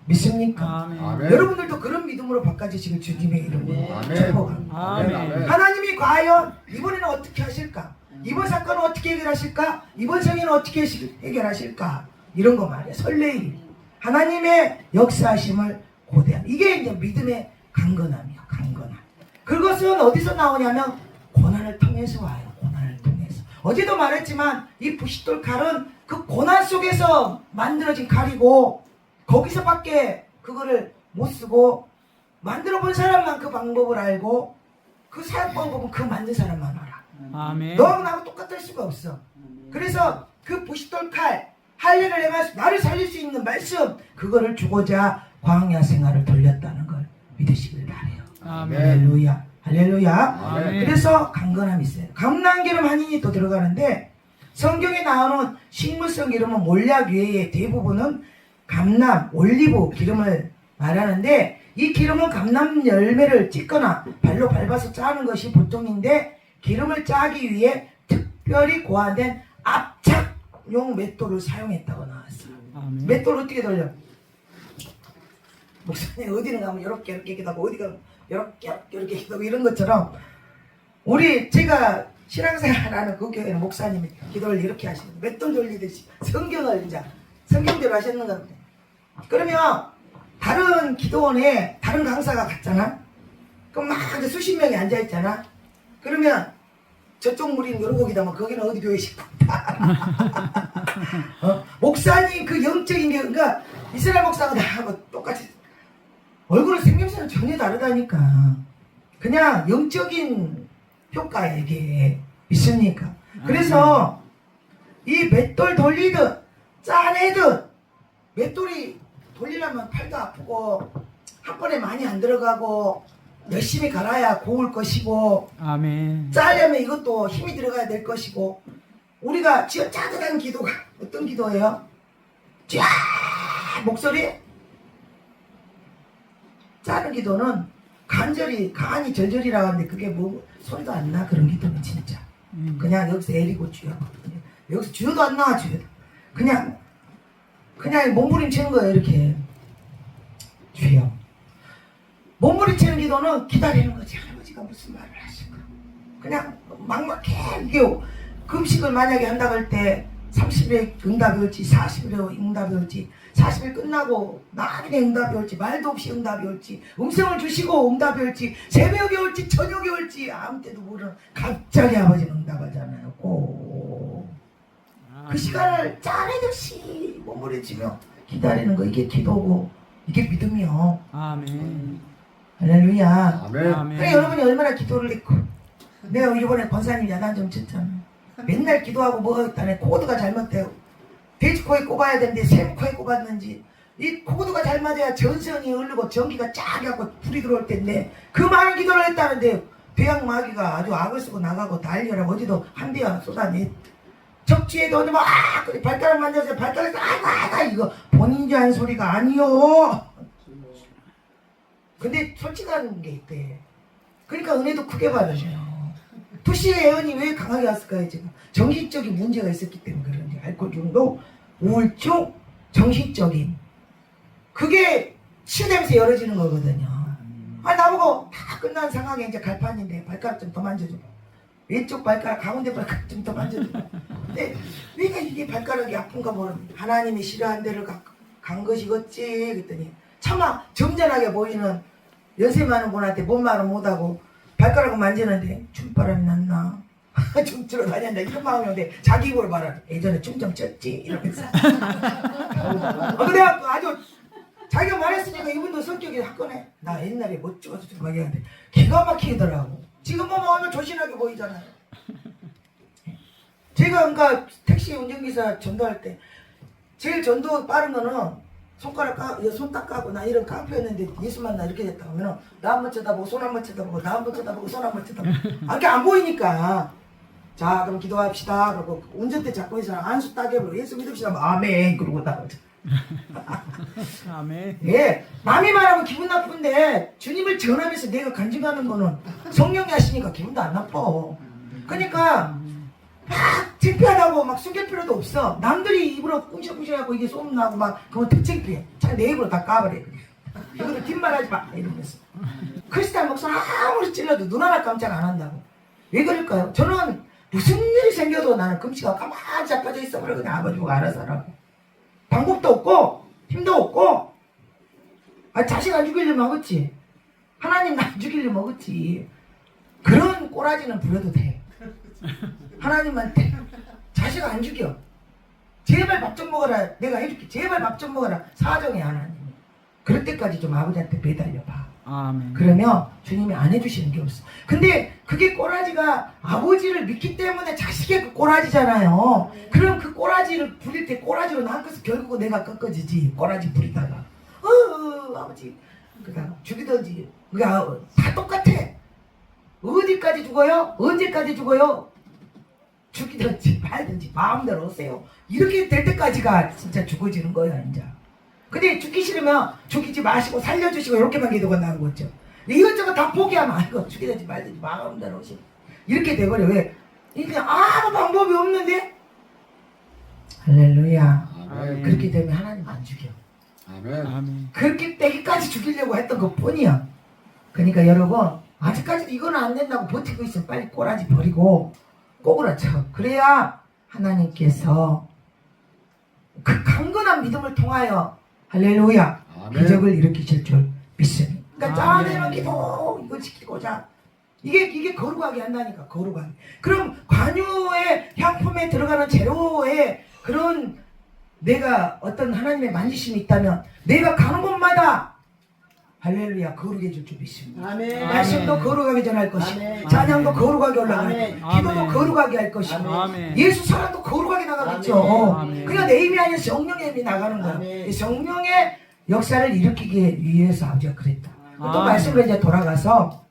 믿습니까?
아멘.
아멘.
여러분들도 그런 믿음으로 바꿔지시길 주님의 이름으로
아멘.
축복합니다.
아멘.
아멘.
하나님이 과연 이번에는 어떻게 하실까? 이번 사건은 어떻게 해결하실까? 이번 생애는 어떻게 해결하실까? 이런 거 말이야. 설레임. 하나님의 역사하심을 고대함. 이게 이제 믿음의 강건함이야. 강건함. 그것은 어디서 나오냐면 고난을 통해서 와요. 고난을 통해서. 어제도 말했지만 이 부싯돌 칼은 그 고난 속에서 만들어진 칼이고 거기서밖에 그거를 못 쓰고 만들어 본 사람만 그 방법을 알고 그 사용 방법은 그 만든 사람만 알아.
아멘.
너하고 나하고 똑같을 수가 없어. 그래서 그 부싯돌 칼 할례를 해가지고 나를 살릴 수 있는 말씀 그거를 주고자 광야 생활을 돌렸다는 걸 믿으시길 바래요.
아멘.
할렐루야. 할렐루야.
아멘.
그래서 강건함이 있어요. 감람기름 한인이 또 들어가는데 성경에 나오는 식물성 기름은 몰약 외에 대부분은 감람, 올리브 기름을 말하는데 이 기름은 감람 열매를 찢거나 발로 밟아서 짜는 것이 보통인데 기름을 짜기 위해 특별히 고안된 압착용 맷돌을 사용했다고 나왔어요.
아멘.
맷돌 어떻게 돌려? 목사님 어디는 가면 이렇게 기도하고 어디 가면 이렇게 기도하고 이런 것처럼 제가 신앙생활하는 그 교회는 목사님이 기도를 이렇게 하시는 맷돌 돌리듯이 성경을 이제 성경대로 하셨는 건데 그러면 다른 기도원에 다른 강사가 갔잖아. 그럼 막 이제 수십 명이 앉아있잖아. 그러면 저쪽 무리는 이러고 기도하면 거기는 어디 교회 식구다. 목사님 그 영적인 게 그러니까 이스라엘 목사가 나하고 똑같이 얼굴은 생김새는 전혀 다르다니까. 그냥 영적인 효과야 이게. 있습니까? 그래서 이 맷돌 돌리듯 짜내듯 맷돌이 돌리려면 팔도 아프고 한 번에 많이 안 들어가고 열심히 갈아야 고울 것이고
아멘.
짜려면 이것도 힘이 들어가야 될 것이고 우리가 쥐어짜듯한 기도가 어떤 기도예요? 쫙 목소리 짜는 기도는 간이 절절이라고 하는데 그게 뭐 소리도 안 나. 그런 기도는 진짜 그냥 여기서 애리고 쥐어 여기서 쥐어도 안 나와. 쥐어도 그냥 몸부림치는 거예요. 이렇게 쥐어 몸부림치는 기도는 기다리는 거지. 할아버지가 무슨 말을 하실까 그냥 막막해. 이게 금식을 만약에 한다고 할 때 30일 응답이 올지 40일에 응답이 올지 40일 끝나고 나중에 응답이 올지 말도 없이 응답이 올지 음성을 주시고 응답이 올지 새벽에 올지 저녁에 올지 아무 때도 모르는 갑자기 아버지는 응답하잖아요. 그 시간을 짜내듯이 몸부림치며 기다리는 거 이게 기도고 이게 믿음이요.
아멘.
할렐루야.
아멘.
그래 여러분이 얼마나 기도를 했고 내가 이번에 권사님 야단 좀 쳤잖아. 맨날 기도하고 뭐 했다네. 코드가 잘못되고 돼지코에 꼽아야 되는데 샘코에 꼽았는지 이 코드가 잘 맞아야 전선이 흐르고 전기가 쫙 해갖고 불이 들어올 텐데 그 많은 기도를 했다는데 배양 마귀가 아주 악을 쓰고 나가고 난리라 어디도 한 대야 쏟아내. 적지에도 어디 막 발가락 만져서 발가락 아가 이거 본인이 한 소리가 아니요. 근데 솔직한 게 있대. 그러니까 은혜도 크게 받으셔요. 투시의 예언이 왜 강하게 왔을까요? 지금 정신적인 문제가 있었기 때문에 그런지 알코올 중독, 우울증, 정신적인 그게 치유되면서 열어지는 거거든요. 아 나보고 다 끝난 상황에 이제 갈판인데 발가락 좀 더 만져줘. 왼쪽 발가락 가운데 발가락 좀 더 만져줘. 근데 왜 이게 발가락이 아픈가 모르는 하나님이 싫어한 데를 간 것이겠지 그랬더니 차마 점잖하게 보이는 연세 많은 분한테 뭔 말을 못하고 발가락을 만지는데 춤바람이 났나 춤추러 다녔나 이런 마음이었는데 자기 입을 말하 예전에 춤 좀 췄지 이러면서 근데 아주 자기가 말했으니까 이분도 성격이 화끈해. 나 옛날에 못 찍어서 좀 막 얘기하는데 기가 막히더라고. 지금 보면 얼마나 조신하게 보이잖아요. 제가 그러니까 택시 운전기사 전도할 때 제일 전도 빠른 거는 손 딱 까고 나 이런 깡패였는데 예수 만나 이렇게 됐다 하면은 나 한번 쳐다보고 손 한번 쳐다보고 나 한번 쳐다보고 손 한번 쳐다보고 이렇게 안 보이니까 자 그럼 기도합시다 그러고 운전대 잡고 있어요. 안수 따게 부르고 예수 믿읍시다 아멘 그러고 나가죠.
아멘.
예, 남이 말하면 기분 나쁜데 주님을 전하면서 내가 간증하는 거는 성령이 하시니까 기분도 안 나빠. 그러니까 막 창피하다고 막 숨길 필요도 없어. 남들이 입으로 꿍시꿍시하고 이게 소문나고 막 그건 더 창피해. 차 내 입으로 다 까버려. 이거는 뒷말하지 마 이러면서. 크리스탈 목소리 아무리 찔러도 눈 하나 깜짝 안 한다고. 왜 그럴까요? 저는 무슨 일이 생겨도 나는 금치가 가만히 자빠져 있어버려. 그냥 아버지 보고 알아서 하라고. 방법도 없고 힘도 없고 자식 안 죽이려면 하겠지. 하나님 나 안 죽이려면 하겠지. 그런 꼬라지는 부려도 돼. 하나님한테 자식 안 죽여. 제발 밥 좀 먹어라. 내가 해줄게. 제발 밥 좀 먹어라. 사정해 하나님. 그럴 때까지 좀 아버지한테 매달려봐.
아멘.
그러면 주님이 안 해주시는 게 없어. 근데 그게 꼬라지가 아버지를 믿기 때문에 자식의 그 꼬라지잖아요. 그럼 그 꼬라지를 부릴 때 꼬라지로 낚아서 결국은 내가 꺾어지지. 꼬라지 부리다가 아버지 그다음 죽이든지 그러니까 다 똑같아. 어디까지 죽어요? 언제까지 죽어요? 죽이든지 말든지 마음대로 오세요. 이렇게 될 때까지가 진짜 죽어지는 거야 이제. 근데 죽기 싫으면 죽이지 마시고 살려주시고 이렇게만 기도가 나는 거죠. 이것저것 다 포기하면 아이고 죽이든지 말든지 마음대로 오시고 이렇게 돼버려. 왜? 이게 아무 방법이 없는데. 할렐루야.
아멘.
그렇게 되면 하나님 안 죽여.
아멘.
아멘.
그렇게 때기까지 죽이려고 했던 것 뿐이야. 그러니까 여러분 아직까지도 이거는 안 된다고 버티고 있으면 빨리 꼬라지 버리고 꼬꾸라 쳐. 그래야 하나님께서 그 강건한 믿음을 통하여 할렐루야
아멘.
기적을 일으키실 줄 믿습니다. 그러니까
아멘.
짜내는 기도 이거 지키고자 이게 거룩하게 한다니까. 거룩하게. 그럼 관유의 향품에 들어가는 재료에 그런 내가 어떤 하나님의 만지심이 있다면 내가 가는 곳마다 할렐루야 거룩해 줄 줄 믿습니다.
아멘.
말씀도 거룩하게 전할 것이고
아멘.
찬양도 거룩하게 올라갈
아멘.
것이고 기도도
아멘.
거룩하게 할 것이고
아멘.
예수 사랑도 거룩하게 나가겠죠.
아멘.
그러니까 내 힘이 아니라 성령의 힘이 나가는 거야.
아멘.
이 성령의 역사를 일으키기 위해서 아버지가 그랬다. 또
아멘.
말씀으로 이제 돌아가서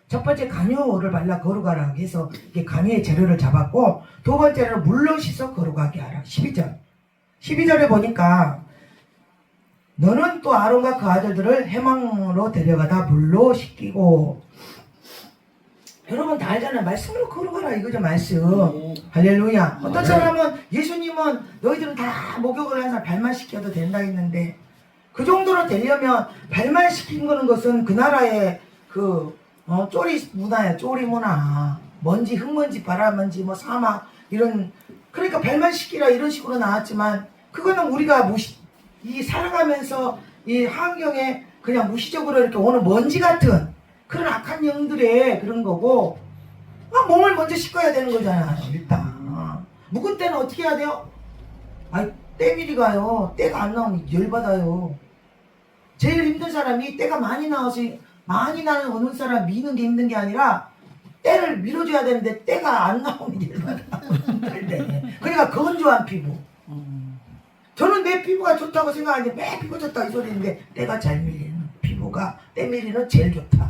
첫 번째 간유를 발라 거룩하라 해서 이게 간유의 재료를 잡았고 두 번째는 물로 씻어 거룩하게 하라. 12절. 12절에 보니까 너는 또 아론과 그 아들들을 해망으로 데려가다 물로 씻기고. 여러분 다 알잖아요. 말씀으로 거룩하라 이거죠. 말씀. 할렐루야. 어떤 사람은 예수님은 너희들은 다 목욕을 한 사람 발만 씻겨도 된다 했는데 그 정도로 되려면 발만 씻긴 거는 것은 그 나라의 그 쪼리 문화야. 쪼리 문화. 먼지 흙먼지 바람먼지 뭐 사막 이런 그 그러니까 발만 씻기라 이런 식으로 나왔지만 그거는 우리가 이 살아가면서 이 환경에 그냥 무시적으로 이렇게 오는 먼지 같은 그런 악한 영들의 그런 거고 몸을 먼저 씻어야 되는 거잖아요. 일단 묵은 때는 어떻게 해야 돼요? 때밀이가요. 때가 안 나오면 열받아요. 제일 힘든 사람이 때가 많이 나와서 많이 나는 어느 사람 미는 게 힘든 게 아니라 때를 밀어줘야 되는데 때가 안 나오면 열받아. 그러니까 건조한 피부. 저는 내 피부가 좋다고 생각하는데 매 피부 좋다 이 소리인데 때가 잘 밀리는 피부가 때 밀리는 제일 좋다.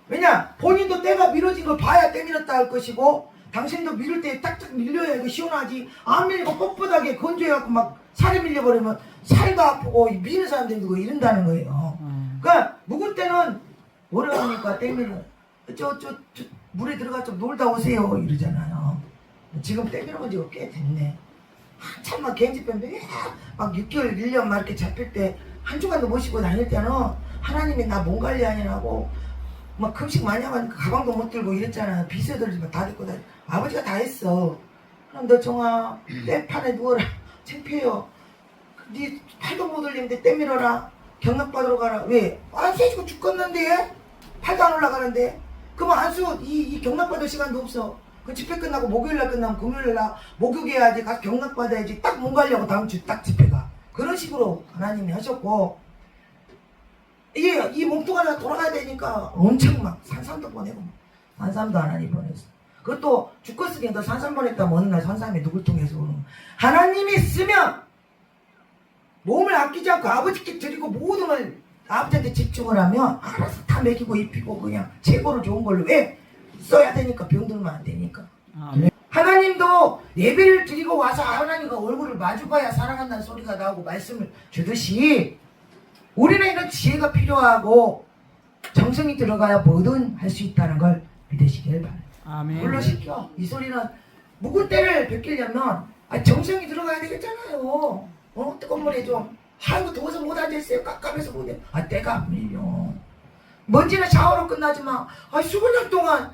왜냐 본인도 때가 밀어진 걸 봐야 때 밀었다 할 것이고 당신도 밀을 때 딱딱 밀려야 이거 시원하지 안 밀리고 뻣뻣하게 건조해갖고 막 살이 밀려버리면 살도 아프고 미는 사람들도 이런다는 거예요. 그러니까 묵을 때는 뭐라 하니까 때 밀면 저 물에 들어가 좀 놀다 오세요 이러잖아요. 지금 때 밀어본 지가 꽤 됐네. 한참 막 겐지병 막 6개월 1년 막 이렇게 잡힐 때 한 주간도 못 쉬고 다닐 때는 하나님이 나 몸 관리하느라고 막 금식 많이 하니까 가방도 못 들고 이랬잖아. 비서들도 다 듣고 다니. 아버지가 다 했어. 그럼 너 정아 때판에 누워라. 창피해요. 네 팔도 못 올리는데 때 밀어라. 경락받으러 가라. 왜? 세지고 죽겠는데 팔도 안 올라가는데. 그러면 안수 이 경락받을 시간도 없어. 그 집회 끝나고 목요일날 끝나면 금요일날 목욕 해야지 가서 경락받아야지 딱 몸 관리하고 다음 주 딱 집회가. 그런 식으로 하나님이 하셨고 이게 이 몸뚱아리가 돌아가야 되니까 엄청 막 산삼도 보내고 산삼도 하나님 보냈어. 그것도 죽겠으니 너 산삼 보냈다면 어느 날 산삼이 누굴 통해서 오는 거야. 하나님이 쓰면 몸을 아끼지 않고 아버지께 드리고 모든 걸 아버지한테 집중을 하면 알아서 다 먹이고 입히고 그냥 최고로 좋은 걸로 왜? 써야 되니까 병들면 안 되니까. 하나님도 예배를 드리고 와서 하나님과 얼굴을 마주봐야 사랑한다는 소리가 나오고 말씀을 주듯이 우리는 이런 지혜가 필요하고 정성이 들어가야 뭐든 할 수 있다는 걸 믿으시길 바랍니다.
아멘.
물러시켜. 이 소리는 묵은 때를 벗기려면 정성이 들어가야 되겠잖아요. 뜨거운 물에 좀 아이고 더워서 못 앉아있어요. 깝깝해서 못해. 때가 안 밀려. 먼지는 샤워로 끝나지만 수십 년 동안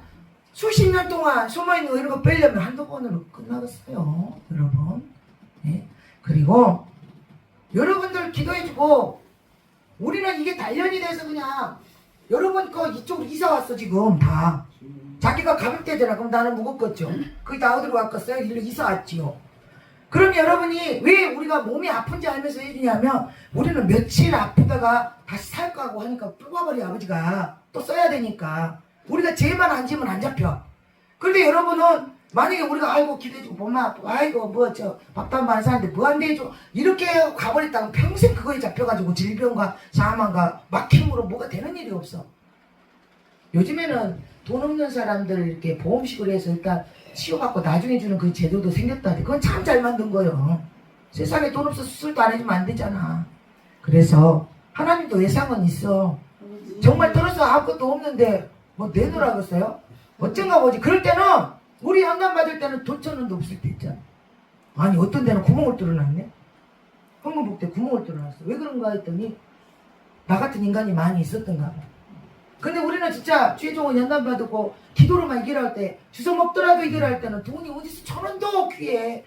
수십 년 동안 숨어있는 거 이런 거 빼려면 한두 번으로 끝나겠어요. 여러분. 네? 그리고 여러분들 기도해주고 우리는 이게 단련이 돼서 그냥 여러분 거 이쪽으로 이사 왔어 지금 다. 자기가 가볍대잖아. 그럼 나는 무겁겠죠. 거기 다 어디로 갔겠어요? 일로 이사 왔지요. 그럼 여러분이 왜 우리가 몸이 아픈지 알면서 해주냐면 우리는 며칠 아프다가 다시 살 거고 하니까 뽑아버려 아버지가 또 써야 되니까 우리가 죄만 안 지면 안 잡혀. 그런데 여러분은 만약에 우리가 아이고 기대주고 몸만 아프고 아이고 뭐 저 밥도 안 많이 사는데 뭐 안 되죠 이렇게 가버렸다면 평생 그거에 잡혀가지고 질병과 사망과 막힘으로 뭐가 되는 일이 없어. 요즘에는 돈 없는 사람들 이렇게 보험식으로 해서 일단 치료받고 나중에 주는 그 제도도 생겼다는데 그건 참 잘 만든 거예요. 세상에 돈 없어 수술도 안 해주면 안 되잖아. 그래서 하나님도 예상은 있어. 정말 떨어서 아무것도 없는데 뭐 내놓으라겠어요? 어쩐가 보지. 그럴 때는 우리 연단 받을 때는 돈천원도 없을 때 있잖아. 아니 어떤 데는 구멍을 뚫어놨네. 헌금복 때 구멍을 뚫어놨어. 왜 그런가 했더니 나 같은 인간이 많이 있었던가 봐. 근데 우리는 진짜 최종원 연단 받고 기도로만 이겨라 할 때 주워 먹더라도 이겨라 할 때는 돈이 어디서 1,000원도 귀해.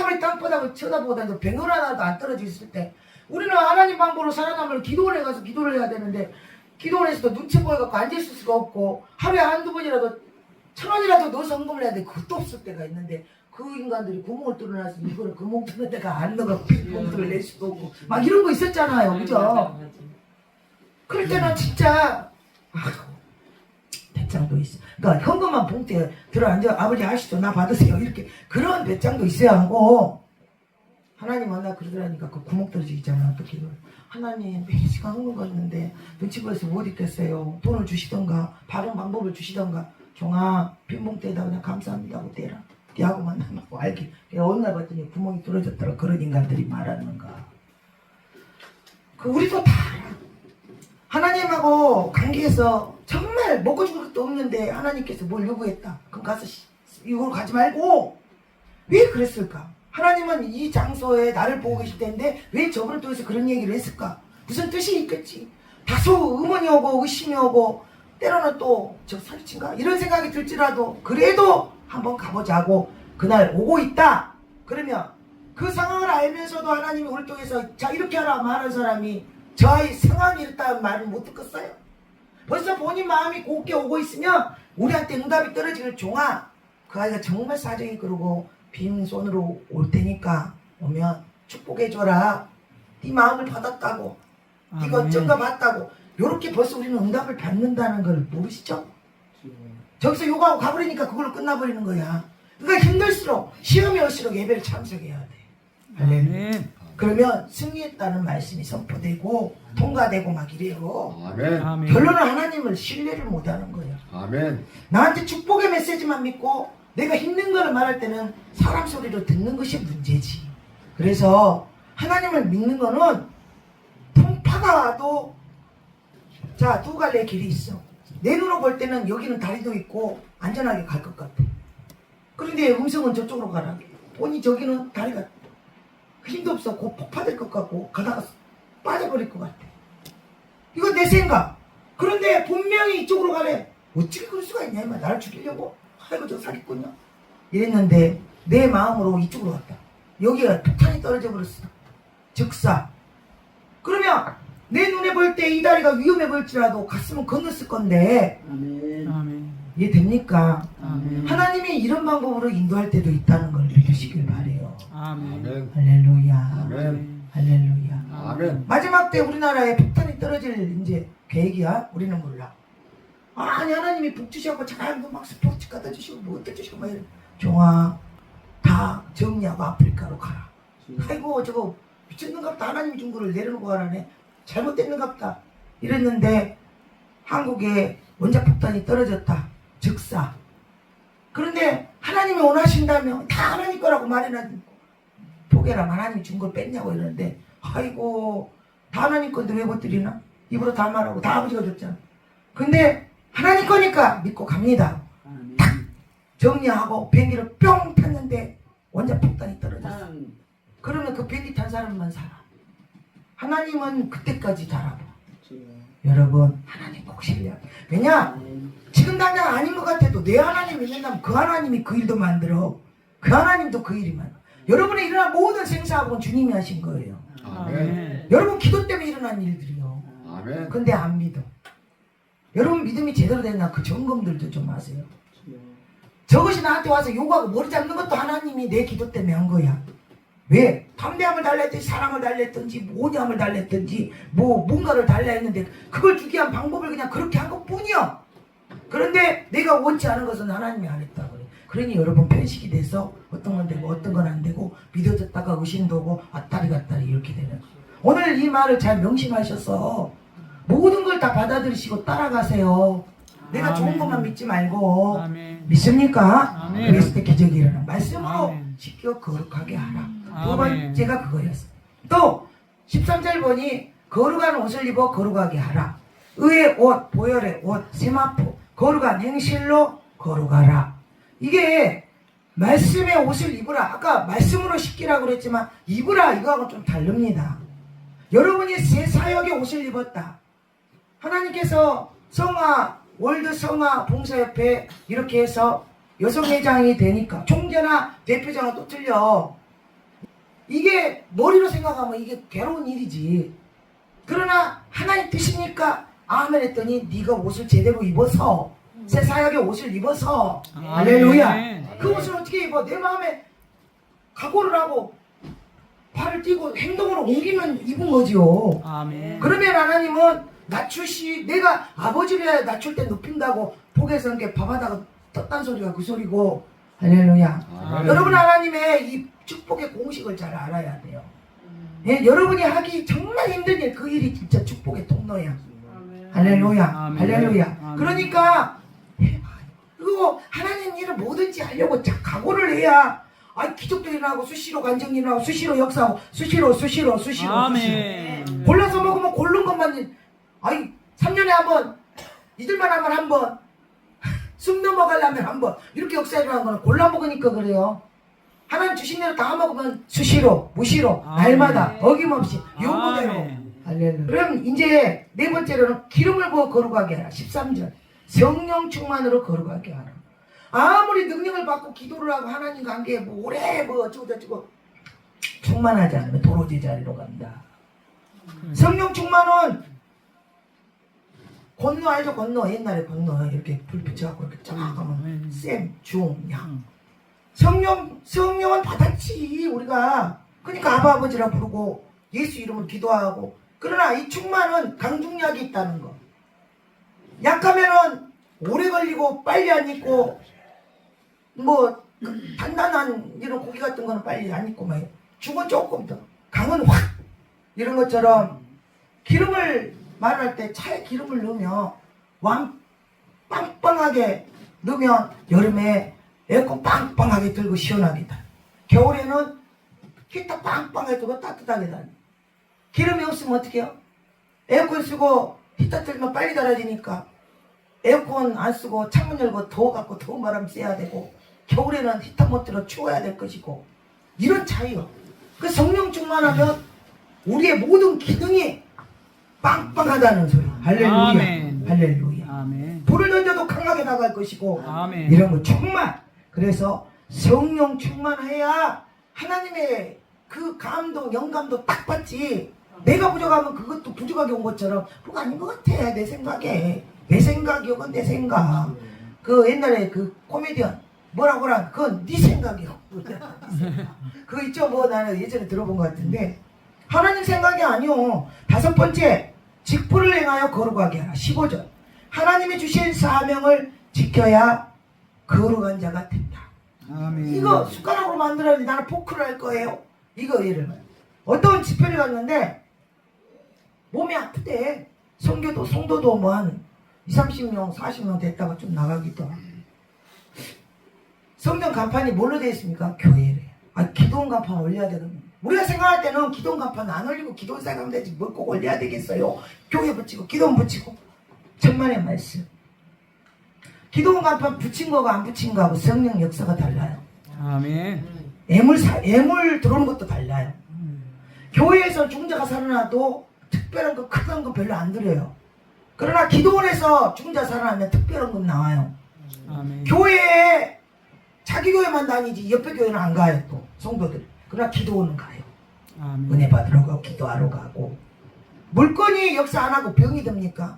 우리 땅바닥을 쳐다보다도 병을 하나도 안 떨어져 있을 때 우리는 하나님 방법으로 살아남으면 기도원에 가서 기도를 해야 되는데 기도원에서도 눈치 보여갖고 앉아있을 수가 없고 하루에 한두 번이라도 1,000원이라도 넣어서 헌금을 해야 돼. 그것도 없을 때가 있는데 그 인간들이 구멍을 뚫어놔서 이거를 구멍 뚫는 데가 안 넣어갖고 봉투를 낼 수도 없고 막 이런 거 있었잖아요. 그죠? 그럴 때는 진짜 배짱도 있어. 그러니까 현금만 봉투에 들어앉아 아버지 아시죠? 나 받으세요. 이렇게 그런 배짱도 있어야 하고 하나님 만나 그러더라니까 그 구멍 떨어지잖아. 어떻게 하나님 매일 시간 헌금 갔는데 눈치 보여서 못 있겠어요. 돈을 주시던가 바른 방법을 주시던가 종아 빈 봉투에다 그냥 감사합니다 하고 떼라. 야구 만나고 알기. 어느 날 봤더니 구멍이 뚫어졌더라. 그런 인간들이 말하는가. 그 우리도 다 알아. 하나님하고 관계에서 정말 먹고 죽을 것도 없는데 하나님께서 뭘 요구했다. 그럼 가서 이걸 가지 말고 왜 그랬을까? 하나님은 이 장소에 나를 보고 계실 텐데 왜 저분을 통해서 그런 얘기를 했을까? 무슨 뜻이 있겠지. 다소 의문이 오고 의심이 오고 때로는 또 저 설친가 이런 생각이 들지라도 그래도 한번 가보자고 그날 오고 있다. 그러면 그 상황을 알면서도 하나님이 우리 통해서 자 이렇게 하라 말한 사람이 저 아이 상황이 이렇다는 말을 못 듣겠어요? 벌써 본인 마음이 곱게 오고 있으면 우리한테 응답이 떨어지는 종아, 그 아이가 정말 사정이 그러고 빈손으로 올 테니까 오면 축복해줘라. 네 마음을 받았다고, 네가 어쩐가 봤다고. 요렇게 벌써 우리는 응답을 받는다는 걸 모르시죠? 저기서 요구하고 가버리니까 그걸로 끝나버리는 거야. 그러니까 힘들수록 시험이 올수록 예배를 참석해야 돼.
아멘.
그러면 승리했다는 말씀이 선포되고 통과되고 막 이래요.
아멘.
아멘.
결론은 하나님을 신뢰를 못하는 거예요.
아멘.
나한테 축복의 메시지만 믿고 내가 힘든 거를 말할 때는 사람 소리로 듣는 것이 문제지. 그래서 하나님을 믿는 거는 풍파가 와도 자, 두 갈래의 길이 있어. 내 눈으로 볼 때는 여기는 다리도 있고 안전하게 갈 것 같아. 그런데 음성은 저쪽으로 가라. 보니 저기는 다리가 힘도 없어. 곧 폭파될 것 같고 가다가 빠져버릴 것 같아. 이건 내 생각. 그런데 분명히 이쪽으로 가래. 어떻게 그럴 수가 있냐. 나를 죽이려고? 아이고 저 사기꾼이야. 이랬는데 내 마음으로 이쪽으로 갔다. 여기가 폭탄이 떨어져 버렸어. 즉사. 그러면 내 눈에 볼 때 이 다리가 위험해 보일지라도 갔으면 건넜을 건데
아멘.
아멘.
이해됩니까?
아멘.
하나님이 이런 방법으로 인도할 때도 있다는 걸 믿으시길 바래요.
아멘.
아멘.
할렐루야.
아멘.
할렐루야.
아멘.
마지막 때 우리나라에 폭탄이 떨어질 이제 계획이야? 우리는 몰라. 아니 하나님이 복 주시고 잘하고 막 스포츠 갖다 주시고 뭐 어떻게 주시고 막 이래. 종아 다 정리하고 아프리카로 가라. 아이고 저거 미쳤는갑다. 하나님이 준 거를 내려놓고 가라네. 잘못됐는갑다. 이랬는데 한국에 원자폭탄이 떨어졌다. 즉사. 그런데 하나님이 원하신다면 다 하나님 거라고 말해놔도 포기해라. 하나님이 준 걸 뺐냐고 이러는데 아이고 다 하나님 건데 왜 못 드리나? 입으로 다 말하고 다 아버지가 줬잖아. 근데 하나님 거니까 믿고 갑니다.
아멘.
정리하고 비행기를 뿅 탔는데 원자폭탄이 떨어졌어.
아멘.
그러면 그 비행기 탄 사람만 살아. 하나님은 그때까지 살아.
주여.
여러분 하나님 꼭 신뢰. 왜냐?
아멘.
지금 당장 아닌 것 같아도 내 하나님 믿는다면 그 하나님이 그 일도 만들어. 그 하나님도 그 일이 만들어. 여러분의 일어난 모든 생사하고는 주님이 하신 거예요.
아멘.
여러분 기도 때문에 일어난 일들이요.
아멘.
근데 안 믿어. 여러분 믿음이 제대로 됐나 그 점검들도 좀 하세요.
주여.
저것이 나한테 와서 요구하고 머리 잡는 것도 하나님이 내 기도 때문에 한 거야. 왜? 담대함을 달랬든지 사랑을 달랬든지 오념을 달랬든지 뭐 뭔가를 달라 했는데 그걸 주기 위한 방법을 그냥 그렇게 한 것뿐이야. 그런데 내가 원치 않은 것은 하나님이 안 했다고 그래. 그러니 여러분 편식이 돼서 어떤 건 되고 어떤 건 안 되고 믿어졌다가 의심도 오고 왔다리 갔다리 이렇게 되는 거야. 오늘 이 말을 잘 명심하셔서 모든 걸 다 받아들이시고 따라가세요. 내가 좋은
아멘.
것만 믿지 말고.
아멘.
믿습니까?
아멘.
그랬을 때 기적이 일어나. 말씀으로
아멘.
지켜 거룩하게 하라. 두
아멘.
번째가 그거였어. 또 13절 보니 거룩한 옷을 입어 거룩하게 하라. 의의 옷, 보혈의 옷, 세마포, 거룩한 행실로 거룩하라. 이게 말씀의 옷을 입으라. 아까 말씀으로 씻기라고 그랬지만 입으라 이거하고 좀 다릅니다. 여러분이 새 사역의 옷을 입었다. 하나님께서 성화, 월드 성화 봉사협회 이렇게 해서 여성회장이 되니까 총재나 대표장은 또 틀려. 이게 머리로 생각하면 이게 괴로운 일이지. 그러나 하나님 뜻이니까 아멘 했더니 네가 옷을 제대로 입어서 새 사역의 옷을 입어서 할렐루야. 그 옷을 어떻게 입어? 내 마음에 각오를 하고 발을 띄고 행동으로 옮기면 입은 거지요.
아멘.
그러면 하나님은 낮추시 내가 아버지를 낮출 때 높인다고 복에서 이렇게 밥하다가 떴단 소리가 그 소리고 할렐루야.
아멘.
여러분 하나님의 이 축복의 공식을 잘 알아야 돼요. 예, 여러분이 하기 정말 힘든 일 그 일이 진짜 축복의 통로야. 할렐루야.
아멘.
할렐루야.
아멘.
그러니까 그리고 하나님 일을 뭐든지 하려고 각오를 해야 기적도 일어나고 수시로 간증 일어나고 수시로 역사하고 수시로
아멘.
골라서 먹으면 고른 것만 3년에 한 번 잊을만 하면 한 번 숨 넘어가려면 한 번 이렇게 역사 일어나는 거는 골라 먹으니까 그래요. 하나님 주신 대로 다 먹으면 수시로 무시로
아멘.
날마다 어김없이 요구대로.
아멘.
할렐루야. 그럼 이제 네 번째로는 기름을 부어 거룩하게 하라. 13절 성령 충만으로 거룩하게 하라. 아무리 능력을 받고 기도를 하고 하나님 관계에 뭐 오래 뭐 어쩌고 저쩌고 충만하지 않으면 도로지 자리로 간다. 성령 충만은 건너 알죠? 건너. 옛날에 건너 이렇게 불 붙여갖고 이렇게 쫙 하면 쌤, 중, 양. 성령은 받았지 우리가. 그러니까 아바 아버지라 부르고 예수 이름으로 기도하고. 그러나 이 충만은 강중약이 있다는 거. 약하면은 오래 걸리고 빨리 안 익고 뭐 단단한 이런 고기 같은 거는 빨리 안 익고 막 죽은 조금 더. 강은 확 이런 것처럼 기름을 말할 때 차에 기름을 넣으면 왕 빵빵하게 넣으면 여름에 에어컨 빵빵하게 들고 시원하게 다. 겨울에는 히터 빵빵하게 들고 따뜻하게 다. 기름이 없으면 어떻게 해요? 에어컨 쓰고 히터 틀면 빨리 달아지니까 에어컨 안 쓰고 창문 열고 더워갖고 더운 바람 쐬야 되고 겨울에는 히터 못 들어 추워야 될 것이고 이런 차이요. 그 성령 충만하면 우리의 모든 기능이 빵빵하다는 소리. 할렐루야.
아멘.
할렐루야.
아멘.
불을 던져도 강하게 나갈 것이고
아멘.
이런 거 충만. 그래서 성령 충만해야 하나님의 그 감동, 영감도 딱 받지. 내가 부족하면 그것도 부족하게 온 것처럼 그거 아닌 것 같아. 내 생각에. 내 생각이요. 그건 내 생각. 그 옛날에 그 코미디언 뭐라고라 그건 네 생각이요. 그거 있죠. 뭐 나는 예전에 들어본 것 같은데 하나님 생각이 아니요. 5번째 직분을 행하여 거룩하게 하라. 15절 하나님이 주신 사명을 지켜야 거룩한 자가 된다.
아멘.
이거 숟가락으로 만들어야지 나는 포크를 할 거예요. 이거 예를 들면 어떤 집회를 갔는데 몸이 아프대. 성도도 뭐 한 30명 40명 됐다가 좀 나가기도 하고. 성전 간판이 뭘로 되어 있습니까? 교회래. 아 기도원 간판 올려야 되거든요. 우리가 생각할 때는 기도원 간판 안 올리고 기도원 생각하면 되지 뭘 꼭 올려야 되겠어요. 교회 붙이고 기도원 붙이고. 천만의 말씀. 기도원 간판 붙인 거가 안 붙인 거하고 성령 역사가 달라요.
아멘.
애물 들어오는 것도 달라요. 교회에서 중자가 살아나도 특별한 거 큰 거 별로 안 들어요. 그러나 기도원에서 중자 살아나면 특별한 건 나와요.
아멘.
교회에 자기 교회만 다니지 옆에 교회는 안 가요. 또 성도들. 그러나 기도원은 가요.
아멘.
은혜 받으러 가고 기도하러 가고. 물건이 역사 안 하고 병이 됩니까?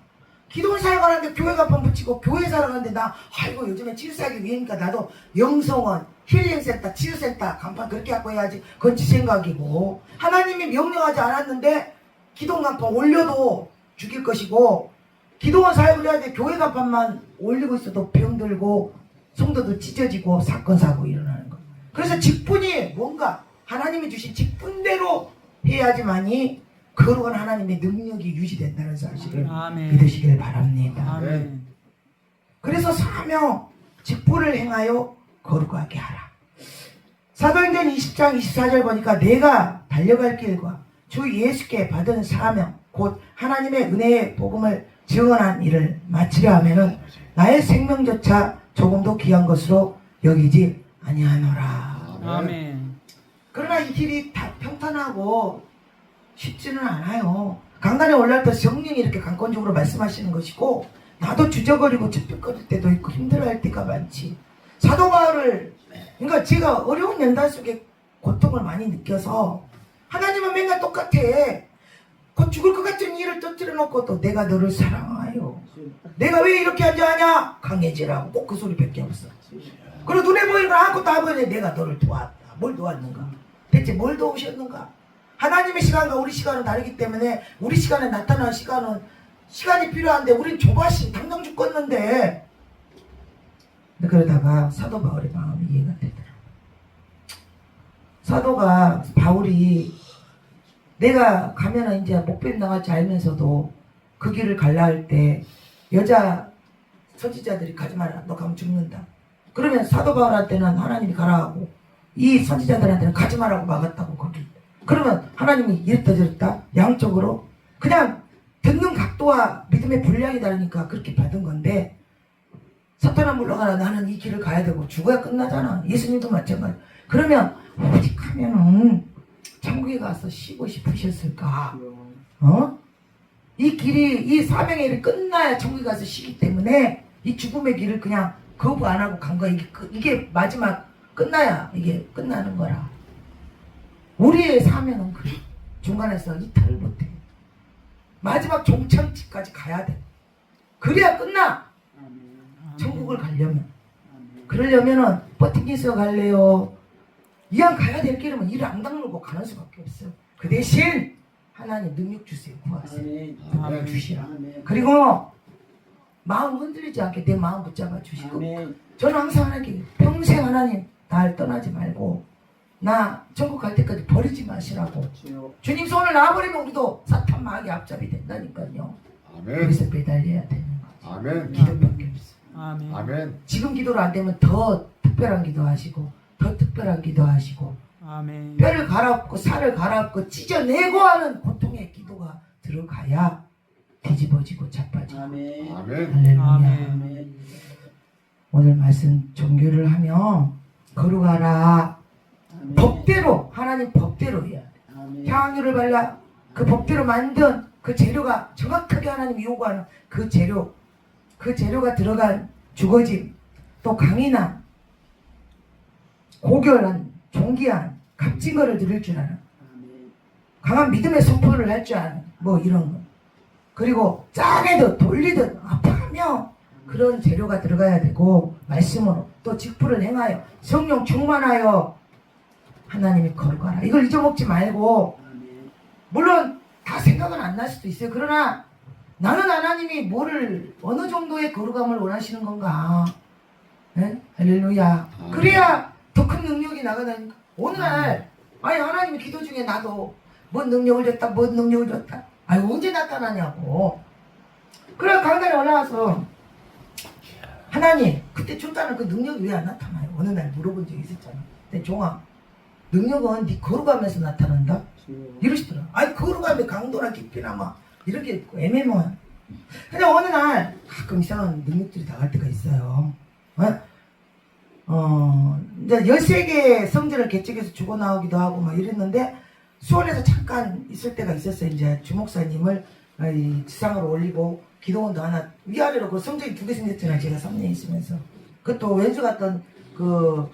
기도원 살아가는데 교회 간판 붙이고 교회 살아가는데 나 아이고 요즘에 치유사기 위해니까 나도 영성원 힐링센터 치유센터 간판 그렇게 갖고 해야지. 그건 지 생각이고 하나님이 명령하지 않았는데 기도원 간판 올려도 죽일 것이고 기도원 사역을 해야 돼. 교회 간판만 올리고 있어도 병들고 성도도 찢어지고 사건 사고 일어나는 거. 그래서 직분이 뭔가 하나님이 주신 직분대로 해야지만이 거룩한 하나님의 능력이 유지된다는 사실을
아멘.
믿으시길 바랍니다.
아멘.
그래서 사명 직분을 행하여 거룩하게 하라. 사도행전 20장 24절 보니까 내가 달려갈 길과 주 예수께 받은 사명 곧 하나님의 은혜의 복음을 증언한 일을 마치려 하면은 나의 생명조차 조금도 귀한 것으로 여기지 아니하노라.
아멘.
그러나 이 길이 다 평탄하고 쉽지는 않아요. 강단에 올라갈 때 성령이 이렇게 강권적으로 말씀하시는 것이고 나도 주저거리고 쭈뼛거릴 때도 있고 힘들어할 때가 많지. 사도 바울을 그러니까 제가 어려운 연단 속에 고통을 많이 느껴서 하나님은 맨날 똑같아. 곧 죽을 것 같은 일을 터뜨려 놓고 또 내가 너를 사랑하여. 내가 왜 이렇게 앉아하냐? 강해지라고 꼭 그 소리밖에 없어. 그리고 눈에 보이는 거 아무것도 안 보이는데 내가 너를 도왔다. 뭘 도왔는가? 대체 뭘 도우셨는가? 하나님의 시간과 우리 시간은 다르기 때문에 우리 시간에 나타나는 시간이 필요한데 우린 조바심 당장 죽겠는데. 그러다가 사도 바울의 마음이 이해가 되더라. 사도가 바울이 내가 가면은 이제 목배임 나갈지 알면서도 그 길을 갈라 할 때 여자 선지자들이 가지 마라. 너 가면 죽는다. 그러면 사도 바울한테는 하나님이 가라 하고 이 선지자들한테는 가지 마라고 막았다고 거기. 그러면 하나님이 이랬다 저랬다 양쪽으로 그냥 듣는 각도와 믿음의 분량이 다르니까 그렇게 받은 건데 사탄아 물러가라. 나는 이 길을 가야 되고 죽어야 끝나잖아. 예수님도 마찬가지. 그러면 오직 하면은 천국에 가서 쉬고 싶으셨을까? 이 길이 이 사명의 일이 끝나야 천국에 가서 쉬기 때문에 이 죽음의 길을 그냥 거부 안 하고 간 거야. 이게 마지막 끝나야 이게 끝나는 거라. 우리의 사명은 그래. 중간에서 이탈을 못해. 마지막 종착지까지 가야 돼. 그래야 끝나. 천국을 가려면. 그러려면은 버티기서 갈래요. 이왕 가야 될 길이면 이를 안 다물고 가는 수밖에 없어. 그 대신 하나님 능력 주세요. 구하세요. 능력 주시라. 그리고 마음 흔들리지 않게 내 마음 붙잡아 주시고. 저는 항상 하나님께 평생 하나님 날 떠나지 말고 나 천국 갈 때까지 버리지 마시라고. 주님 손을 놔버리면 우리도 사탄 마귀 앞잡이 된다니까요. 그래서 매달려야 되는 거죠.
아멘.
기도밖에 없어.
아멘.
아멘.
지금 기도로 안 되면 더 특별한 기도하시고 더 특별한 기도하시고
아멘.
뼈를 갈아엎고 살을 갈아엎고 찢어내고 하는 고통의 기도가 들어가야 뒤집어지고 자빠지고.
아멘.
아멘.
할렐루야.
아멘.
오늘 말씀 종교를 하면 거룩하라. 법대로 하나님 법대로 해야 돼. 향유를 발라 그 법대로 만든 그 재료가 정확하게 하나님이 요구하는 그 재료가 들어간 주거짐, 또 강인함, 고결한, 존귀한, 값진 거를 드릴 줄 아는, 강한 믿음의 선포를 할 줄 아는, 뭐 이런 거. 그리고 짜게도 돌리듯 아파하며 그런 재료가 들어가야 되고, 말씀으로 또 직분을 행하여 성령 충만하여 하나님이 거룩하라. 이걸 잊어먹지 말고, 물론 다 생각은 안 날 수도 있어요. 그러나 나는 하나님이 뭐를 어느 정도의 거룩함을 원하시는 건가? 네? 할렐루야. 그래야 더 큰 능력이 나가다니까. 어느 날 아니 하나님이 기도 중에 나도 뭔 능력을 줬다 뭔 능력을 줬다. 아니 언제 나타나냐고. 그래 강단에 올라와서 하나님 그때 줬다는 그 능력이 왜 안 나타나요? 어느 날 물어본 적이 있었잖아. 근데 종아 능력은 네 거룩함에서 나타난다? 이러시더라. 아니 거룩함의 강도나 깊이나 막 이런 게 있고 애매모호해. 근데 어느 날 가끔 이상한 능력들이 나갈 때가 있어요. 이제 13개 성전을 개척해서 죽어나오기도 하고 막 이랬는데 수원에서 잠깐 있을 때가 있었어요. 이제 주목사님을 지상으로 올리고 기도원도 하나 위아래로 그 성전이 2개 생겼잖아요. 제가 3년 있으면서. 그것도 왼수 갔던 그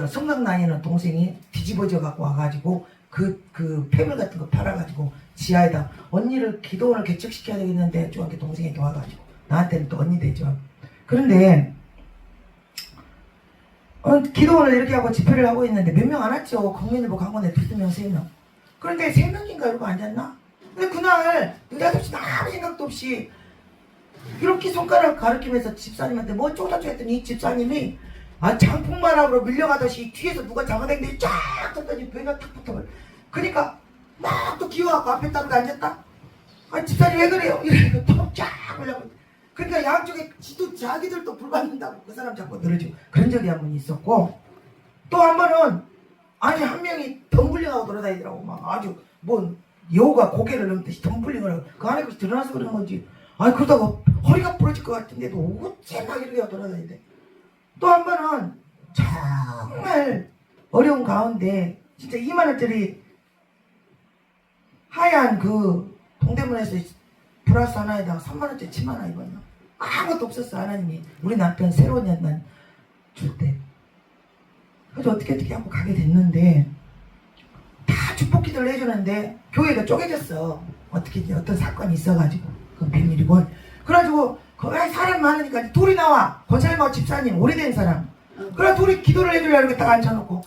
성당 다니는 동생이 뒤집어져 갖고 와가지고 그 폐물 같은 거 팔아가지고 지하에다 언니를 기도원을 개척시켜야 되겠는데 중학교 동생에게 와가지고 나한테는 또 언니 되죠. 그런데 기도원을 이렇게 하고 집회를 하고 있는데 몇 명 안 왔죠. 국민일보 강원에 2명 3명. 그런데 3명인가 이러고 앉았나? 근데 그날 느닷없이 아무 생각도 없이 이렇게 손가락 가리키면서 집사님한테 뭐 쪼다쪼 했더니 이 집사님이 장풍바람으로 밀려가듯이 뒤에서 누가 잡아당기더니 쫙 떴더니 배가 탁 붙어버려. 그러니까 막 또 기어갖고 앞에 따로 앉았다. 집사님 왜 그래요? 이러니까 또쫙 올라가고. 그러니까 양쪽에 자기들도 불 받는다고 그 사람 자꾸 늘어지고 그런 적이 한 번 있었고, 또 한 번은 한 명이 덤블링하고 돌아다니더라고. 막 아주 뭐 여우가 고개를 넘듯이 덤블링을 하고 그 안에 그것이 드러나서 그런 건지 그러다가 허리가 부러질 것 같은데도 어째 막 이렇게 돌아다니는데, 또 한 번은 정말 어려운 가운데 진짜 2만 원짜리 하얀 그 동대문에서 브라스 하나에다가 3만 원짜리 치마 하나 입었나? 아무것도 없었어. 하나님이 우리 남편 새로운 연단 줄 때. 그래서 어떻게 하고 가게 됐는데 다 축복 기도를 해주는데 교회가 쪼개졌어. 어떤 사건이 있어가지고 그건 비밀이고. 그래가지고 거기 사람 많으니까 둘이 나와. 권사님하고 집사님 오래된 사람. 그래 둘이 기도를 해주려고 이렇게 딱 앉혀놓고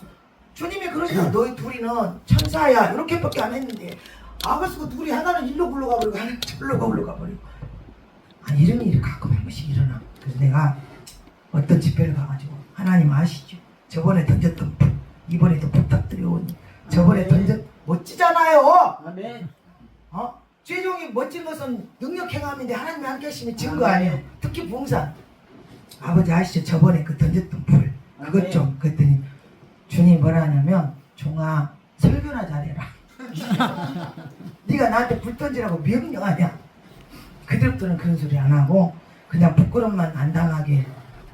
주님이 그러시잖아. 너희 둘이는 천사야. 이렇게밖에 안 했는데 그래서 둘이 하나는 일로 굴러가버리고 하나는 절로 굴러가버리고. 이런 일이 가끔 한 번씩 일어나. 그래서 내가 어떤 집회를 가가지고 하나님 아시죠? 저번에 던졌던 불 이번에도 부탁드려오니 저번에 멋지잖아요.
아멘.
최종이 멋진 것은 능력 행함인데 하나님이 함께 하시면 증거 아니에요. 특히 봉사. 아버지 아시죠? 저번에 그 던졌던 불 그것 좀. 그랬더니 주님이 뭐라 하냐면 종아 설교나 잘해라. 네가 나한테 불 던지라고 명령하냐. 그들부터는 그런 소리 안 하고 그냥 부끄럼만 안 당하게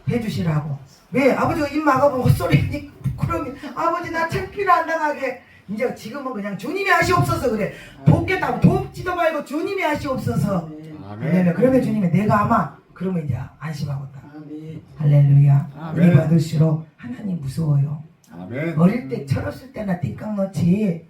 해주시라고. 왜? 아버지가 입 막아보면 헛소리니 부끄러움이 아버지 나 창피를 안 당하게. 이제 지금은 그냥 주님이 하시옵소서 그래. 돕겠다고 돕지도 말고 주님이 하시옵소서.
아멘.
그러면 주님이 내가 아마 그러면 이제 안심하겠다. 할렐루야.
아멘.
은혜 받을수록 하나님 무서워요.
아멘.
어릴 때 철없을 때나 띵깡 넣지.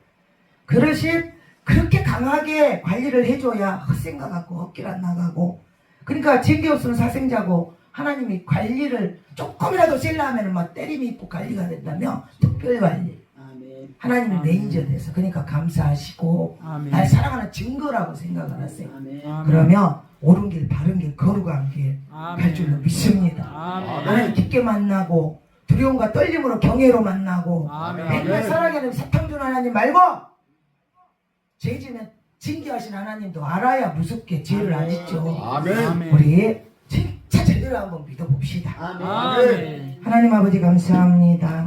그렇게 강하게 관리를 해줘야 헛생각하고 헛길 안 나가고. 그러니까 쟁기 없으면 사생자고 하나님이 관리를 조금이라도 셀라 하면 막 때림이 있고 관리가 된다며 특별 관리.
아멘.
하나님이
아멘.
매니저 돼서 그러니까 감사하시고
아멘.
날 사랑하는 증거라고 생각을 하세요.
아멘.
아멘.
그러면 옳은 길, 바른 길, 거룩한 길
아멘.
갈 줄로 믿습니다.
아멘.
하나님 깊게 만나고 두려움과 떨림으로 경외로 만나고
아멘.
맨날 사랑하는 사탕 주는 하나님 말고 죄 지면 징계하신 하나님도 알아야 무섭게 죄를 안 짓죠.
아멘.
우리 진짜 제대로 한번 믿어봅시다.
아멘.
아멘.
하나님 아버지 감사합니다.